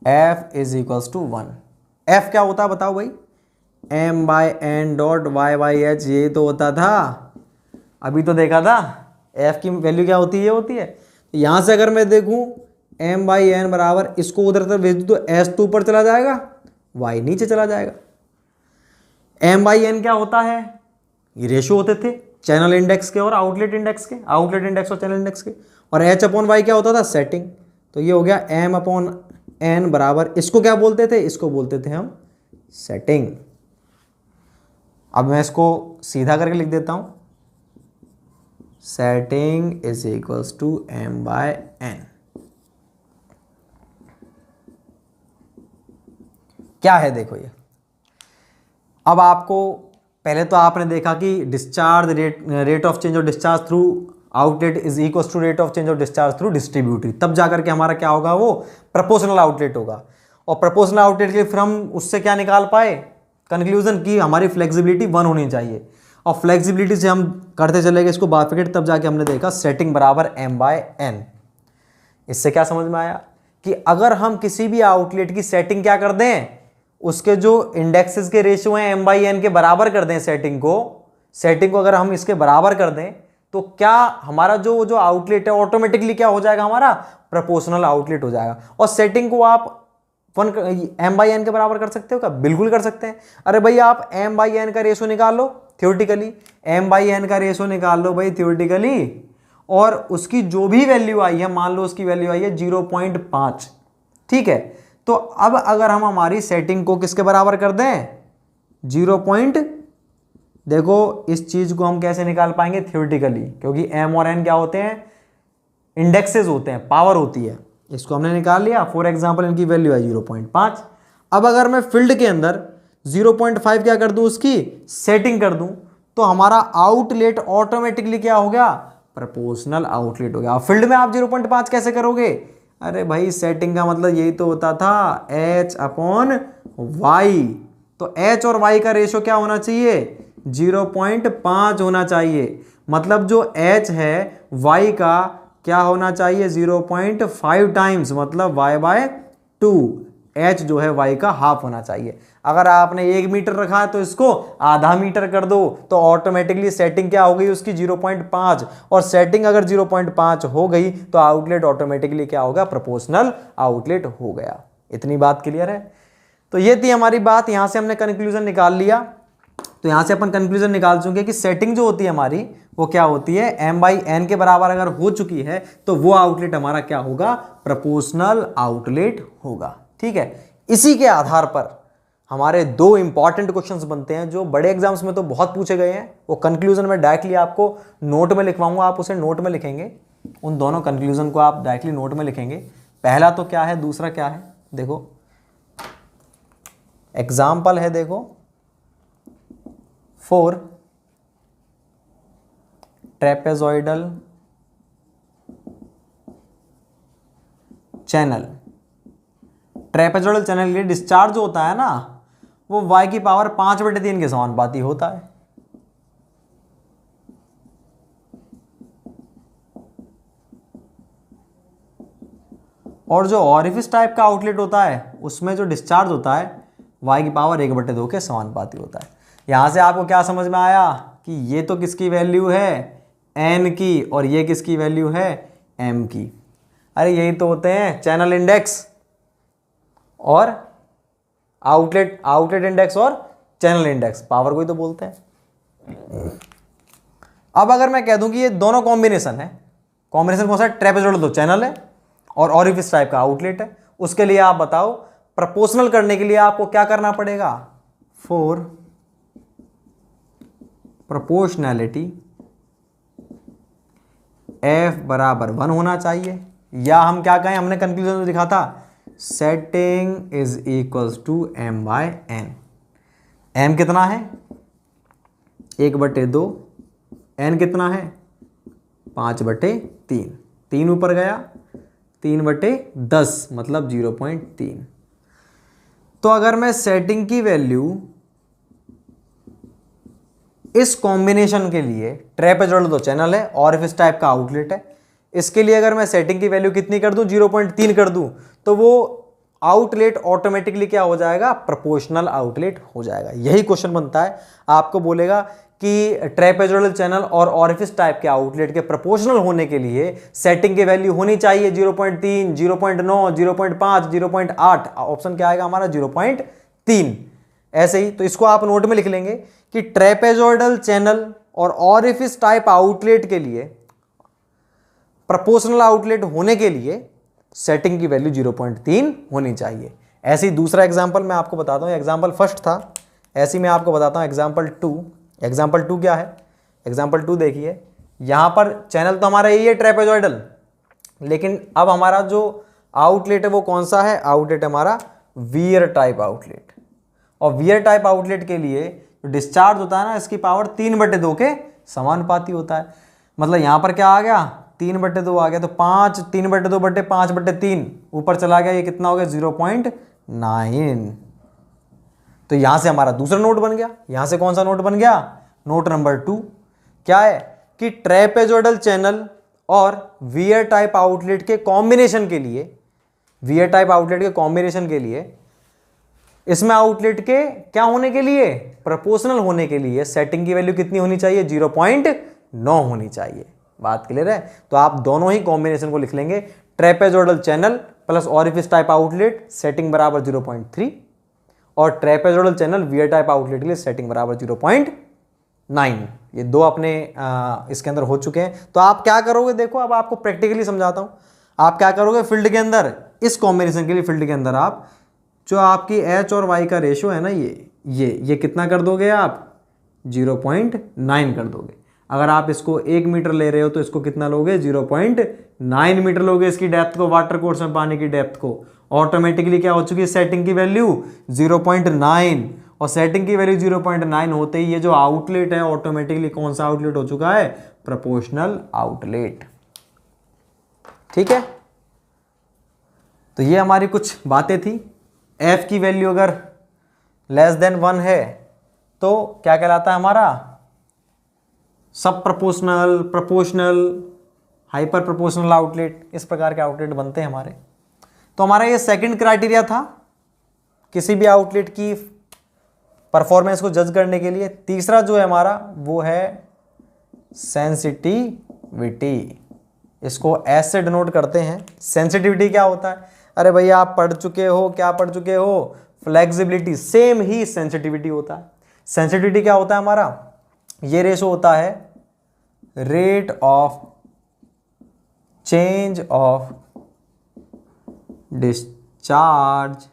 F is equals to 1। F क्या होता है बताओ भाई, m/n डॉट y/h, ये तो होता था, अभी तो देखा था। F की वैल्यू क्या होती है, ये होती है। यहां से अगर मैं देखूं m/n बराबर, इसको उधर तरफ भेज दूं तो s तो ऊपर चला जाएगा, y नीचे चला जाएगा। m/n क्या होता है, ये रेशो होते थे चैनल इंडेक्स के और आउटलेट इंडेक्स के, आउटलेट इंडेक्स और चैनल इंडेक्स के। और h/y क्या होता था, सेटिंग। तो ये हो गया m/n बराबर, इसको क्या बोलते थे, इसको बोलते थे हम सेटिंग। अब मैं इसको सीधा करके लिख देता हूं, setting is equals to m/n। क्या है देखो ये, अब आपको पहले तो आपने देखा कि discharge rate of change of discharge through outlet is equals to rate of change of discharge through distributary, तब जाकर के हमारा क्या होगा, वो प्रोपोर्शनल आउटलेट होगा। और प्रोपोर्शनल आउटलेट के लिए फिर हम उससे क्या निकाल पाए, कंक्लूजन की हमारी फ्लेक्सिबिलिटी 1 होनी चाहिए। और फ्लेक्सिबिलिटी से हम करते चले गए इसको बाइफिकेट, तब जाके हमने देखा सेटिंग बराबर m/n। इससे क्या समझ में आया कि अगर हम किसी भी आउटलेट की सेटिंग क्या कर दें, उसके जो इंडेक्सेस के रेशियो हैं m/n के बराबर कर दें, सेटिंग को अगर हम इसके बराबर कर दें तो क्या हमारा जो आउटलेट है ऑटोमेटिकली क्या हो जाएगा, हमारा प्रोपोर्शनल आउटलेट हो जाएगा। और सेटिंग को आप m/n के बराबर कर सकते हो क्या? बिल्कुल कर सकते हैं। अरे भाई आप m/n का रेशियो निकाल लो थ्योरेटिकली, m/n का रेशियो निकाल लो भाई थ्योरेटिकली, और उसकी जो भी वैल्यू आई है, मान लो उसकी वैल्यू आई है 0.5, ठीक है। तो अब अगर हम हमारी सेटिंग को किसके बराबर कर दें, 0. देखो इस चीज को हम कैसे निकाल पाएंगे थ्योरेटिकली, क्योंकि m और n क्या होते हैं, इंडेक्सेस होते हैं, पावर होती है। इसको हमने निकाल लिया, फॉर एग्जांपल इनकी वैल्यू है 0.5। अब अगर मैं फील्ड के अंदर 0.5 क्या कर दूं, उसकी सेटिंग कर दूं, तो हमारा आउटलेट ऑटोमेटिकली क्या हो गया, प्रोपोर्शनल आउटलेट हो गया। फील्ड में आप 0.5 कैसे करोगे, अरे भाई सेटिंग का मतलब यही तो होता था h/y, तो h और y का रेशियो क्या होना चाहिए, 0.5 होना चाहिए। मतलब जो h है y का क्या होना चाहिए, 0.5 टाइम्स, मतलब y/2, h जो है y का हाफ होना चाहिए। अगर आपने 1 मीटर रखा है तो इसको आधा मीटर कर दो, तो ऑटोमेटिकली सेटिंग क्या हो गई उसकी 0.5, और सेटिंग अगर 0.5 हो गई तो आउटलेट ऑटोमेटिकली क्या होगा, प्रोपोर्शनल आउटलेट हो गया। इतनी बात क्लियर है। तो ये थी हमारी बात, यहां से हमने कंक्लूजन निकाल लिया। तो यहां से अपन कंक्लूजन निकाल चुके कि सेटिंग जो होती है हमारी वो क्या होती है, m/n के बराबर अगर हो चुकी है तो वो आउटलेट हमारा क्या होगा, प्रोपोर्शनल आउटलेट होगा। ठीक है, इसी के आधार पर हमारे 2 इंपॉर्टेंट क्वेश्चंस बनते हैं जो बड़े एग्जाम्स में तो बहुत पूछे गए हैं। वो कंक्लूजन में डायरेक्टली आपको नोट में लिखवाऊंगा, आप उसे नोट में लिखेंगे, उन दोनों कंक्लूजन को आप डायरेक्टली नोट में लिखेंगे। पहला तो क्या है, दूसरा क्या है, देखो एग्जाम्पल है, देखो for trapezoidal channel. Trapezoidal channel के लिए डिस्चार्ज होता है ना, वो y की पावर 5/3 के समानुपाती होता है। और जो ऑरिफिस टाइप का आउटलेट होता है उसमें जो डिस्चार्ज होता है y की पावर 1/2 के समानुपाती होता है। यहां से आपको क्या समझ में आया कि ये तो किसकी वैल्यू है, n की, और ये किसकी वैल्यू है, m की। अरे यही तो होते हैं चैनल इंडेक्स और आउटलेट इंडेक्स और चैनल इंडेक्स, पावर को ही तो बोलते हैं। अब अगर मैं कह दूं कि ये दोनों कॉम्बिनेशन है, कॉम्बिनेशन कौन सा है, ट्रेपेजॉइडल तो चैनल है और ऑरिफिस टाइप का आउटलेट है, उसके लिए आप बताओ प्रोपोर्शनल करने के लिए आपको क्या करना पड़ेगा, फॉर प्रोपोर्शनैलिटी f बराबर 1 होना चाहिए, या हम क्या कहें, हमने कंक्लूजन में लिखा था setting is equals to m/n। m कितना है, 1/2, n कितना है, 5/3, 3 ऊपर गया, 3/10 मतलब 0.3। तो अगर मैं सेटिंग की वैल्यू इस कॉम्बिनेशन के लिए, ट्रेपेजॉइडल तो चैनल है और इस टाइप का आउटलेट है, इसके लिए अगर मैं सेटिंग की वैल्यू कितनी कर दूं, 0.3 कर दूं, तो वो आउटलेट ऑटोमेटिकली क्या हो जाएगा, प्रोपोर्शनल आउटलेट हो जाएगा। यही क्वेश्चन बनता है, आपको बोलेगा कि ट्रेपेजॉइडल चैनल और ऑरिफिस टाइप के आउटलेट के प्रोपोर्शनल होने के लिए सेटिंग की वैल्यू होनी चाहिए 0.3, 0.9, 0.5, 0.8। ऑप्शन क्या आएगा हमारा, 0.3। ऐसे ही तो इसको आप नोट में लिख लेंगे कि ट्रेपेजॉइडल चैनल और ऑरिफिस टाइप आउटलेट के लिए प्रोपोर्शनल आउटलेट होने के लिए सेटिंग की वैल्यू 0.3 होनी चाहिए। ऐसे ही दूसरा एग्जांपल मैं आपको बताता हूं, एग्जांपल फर्स्ट था, ऐसे ही मैं आपको बताता हूं एग्जांपल 2। एग्जांपल 2 क्या है, एग्जांपल 2 देखिए, यहां पर चैनल तो हमारा यही है ट्रेपेजॉइडल, लेकिन अब हमारा जो आउटलेट है वो कौन सा है, आउटलेट हमारा वियर टाइप आउटलेट। और वियर टाइप आउटलेट के लिए डिस्चार्ज होता है ना, इसकी पावर 3/2 के समानुपाती होता है। मतलब यहां पर क्या आ गया, 3/2 आ गया, तो 5, 3/2/5/3 ऊपर चला गया, ये कितना हो गया, 0.9। तो यहां से हमारा दूसरा नोट बन गया। यहां से कौन सा नोट बन गया, नोट नंबर 2 क्या है कि ट्रेपेजोइडल चैनल और वियर टाइप आउटलेट के कॉम्बिनेशन के लिए, वियर टाइप आउटलेट के कॉम्बिनेशन के लिए, इसमें आउटलेट के क्या होने के लिए, प्रोपोर्शनल होने के लिए सेटिंग की वैल्यू कितनी होनी चाहिए, 0.9 होनी चाहिए। बात क्लियर है? तो आप दोनों ही कॉम्बिनेशन को लिख लेंगे, trapezoidal channel plus orifice type outlet setting बराबर 0.3 और trapezoidal channel wear type outlet के लिए सेटिंग बराबर 0.9। ये दो अपने इसके अंदर हो चुके हैं। तो आप क्या करोगे, देखो अब आपको प्रैक्टिकली समझाता हूं। आप क्या करोगे, फील्ड के अंदर, इस कॉम्बिनेशन के लिए फील्ड के अंदर आप जो आपकी एच और वाई का रेशियो है ना, ये कितना कर दोगे आप, 0.9 कर दोगे। अगर आप इसको 1 मीटर ले रहे हो तो इसको कितना लोगे, 0.9 मीटर लोगे इसकी डेप्थ को, वाटर कोर्स में पानी की डेप्थ को। ऑटोमेटिकली क्या हो चुकी है, सेटिंग की वैल्यू 0.9 और सेटिंग की वैल्यू 0.9 होते ही ये जो आउटलेट है ऑटोमेटिकली कौन सा आउटलेट हो चुका है, प्रोपोर्शनल आउटलेट। ठीक है, तो ये हमारी कुछ बातें थी। एफ की वैल्यू अगर लेस देन 1 है तो क्या कहलाता है हमारा, सब proportional, proportional, hyper proportional outlet, इस प्रकार के आउटलेट बनते हैं हमारे। तो हमारा ये सेकंड क्राइटेरिया था किसी भी आउटलेट की परफॉर्मेंस को जज करने के लिए। तीसरा जो है हमारा वो है सेंसिटिविटी। इसको एस से डिनोट करते हैं। सेंसिटिविटी क्या होता है, अरे भैया आप पढ़ चुके हो, क्या पढ़ चुके हो, फ्लेक्सिबिलिटी, सेम ही सेंसिटिविटी होता है। सेंसिटिविटी क्या होता है हमारा, ये रेशो होता है rate of change of discharge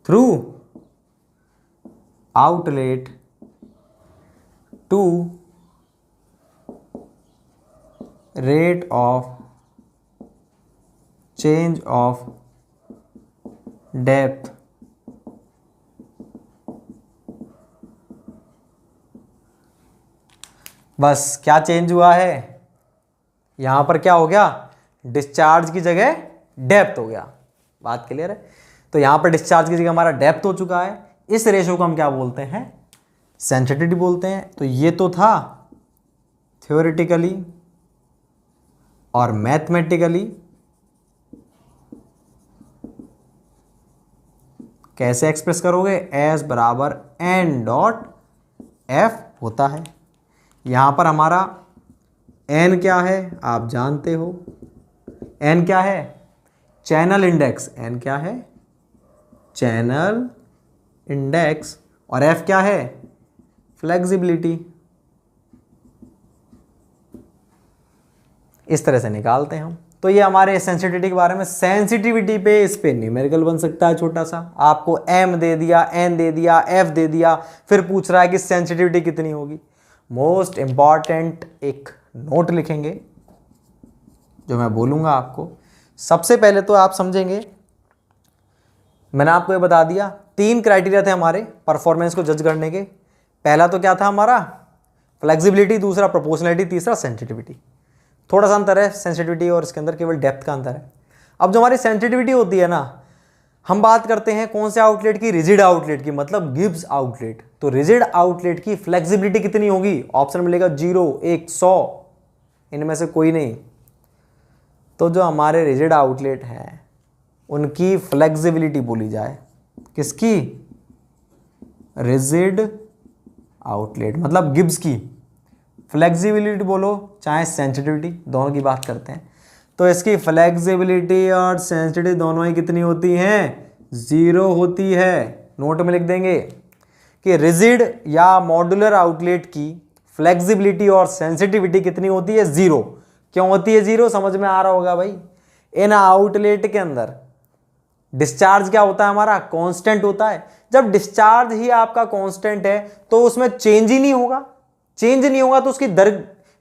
through outlet to rate of change of depth बस क्या चेंज हुआ है, यहां पर क्या हो गया, डिस्चार्ज की जगह डेप्थ हो गया। बात क्लियर है? तो यहां पर डिस्चार्ज की जगह हमारा डेप्थ हो चुका है। इस रेशो को हम क्या बोलते हैं, सेंसिटिविटी बोलते हैं। तो ये तो था थ्योरेटिकली और मैथमेटिकली कैसे एक्सप्रेस करोगे, एस बराबर एन डॉट एफ होता है। यहां पर हमारा एन क्या है आप जानते हो, एन क्या है, चैनल इंडेक्स, एन क्या है, चैनल इंडेक्स, और एफ क्या है, फ्लेक्सिबिलिटी। इस तरह से निकालते हैं हम। तो ये हमारे सेंसिटिविटी के बारे में। सेंसिटिविटी पे इस पे न्यूमेरिकल बन सकता है छोटा सा, आपको एम दे दिया, एन दे दिया, एफ दे दिया, फिर पूछ रहा है कि सेंसिटिविटी कितनी होगी। मोस्ट इंपॉर्टेंट एक नोट लिखेंगे जो मैं बोलूंगा आपको। सबसे पहले तो आप समझेंगे, मैंने आपको ये बता दिया 3 क्राइटेरिया थे हमारे परफॉर्मेंस को जज करने के। पहला तो क्या था हमारा, फ्लेक्सिबिलिटी, दूसरा प्रोपोर्शनलिटी, तीसरा सेंसिटिविटी। थोड़ा सा अंतर है सेंसिटिविटी और इसके अंदर, केवल डेप्थ का अंतर है। अब जो हमारी सेंसिटिविटी होती है ना, हम बात करते हैं कौन से आउटलेट की, रिजिड आउटलेट की, मतलब गिब्स आउटलेट। तो रिजिड आउटलेट की फ्लेक्सिबिलिटी कितनी होगी, ऑप्शन मिलेगा 0, 1, 100, इनमें से कोई नहीं। तो जो हमारे रिजिड आउटलेट हैं उनकी फ्लेक्सिबिलिटी बोली जाए, किसकी, रिजिड आउटलेट मतलब गिब्स की। फ्लेक्सिबिलिटी बोलो चाहे सेंसिटिविटी, दोनों की बात करते हैं। तो इसकी फ्लेक्सिबिलिटी और सेंसिटिविटी दोनों ही कितनी होती हैं, 0 होती है। नोट में लिख देंगे कि रिजिड या मॉड्यूलर आउटलेट की फ्लेक्सिबिलिटी और सेंसिटिविटी कितनी होती है, 0। क्यों होती है 0, समझ में आ रहा होगा भाई। इन आउटलेट के अंदर डिस्चार्ज क्या होता है हमारा, कांस्टेंट होता है। जब डिस्चार्ज ही आपका कांस्टेंट है तो उसमें चेंज ही नहीं होगा। चेंज नहीं होगा तो उसकी दर,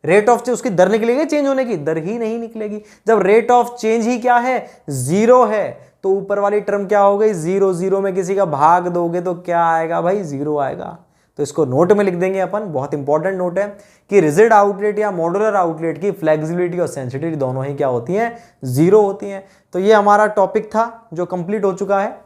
रेट ऑफ उसकी दर निकलेगी चेंज होने की, दर ही नहीं निकलेगी। जब रेट ऑफ चेंज ही क्या है, 0 है, तो ऊपर वाली टर्म क्या हो गई, 0। 0 में किसी का भाग दोगे तो क्या आएगा भाई, 0 आएगा। तो इसको नोट में लिख देंगे अपन, बहुत इंपॉर्टेंट नोट है कि रिजिड आउटलेट या मॉड्यूलर आउटलेट की फ्लेक्सिबिलिटी और सेंसिटिविटी दोनों ही क्या होती हैं, 0 होती हैं। तो ये हमारा टॉपिक था जो कंप्लीट हो चुका है।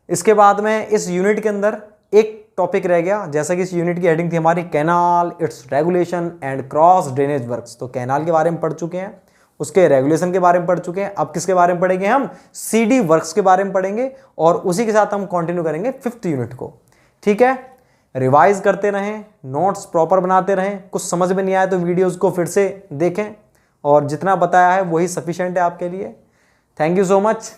इसके बाद में इस यूनिट के अंदर एक टॉपिक रह गया, जैसा कि इस यूनिट की हेडिंग थी हमारी canal, it's regulation and cross drainage works. तो कैनाल के बारे में पढ़ चुके हैं, उसके रेगुलेशन के बारे में पढ़ चुके हैं। अब किसके बारे में पढ़ेंगे हम? सीडी वर्क्स के बारे में पढ़ेंगे और उसी के साथ हम कंटिन्यू करेंगे 5th यूनिट को। ठीक है, रिवाइज करते रहें, नोट्स प्रॉपर बनाते रहें। कुछ समझ में नहीं आया तो वीडियोस को फिर से देखें और जितना बताया है वही सफिशिएंट है आपके लिए। Thank you so much.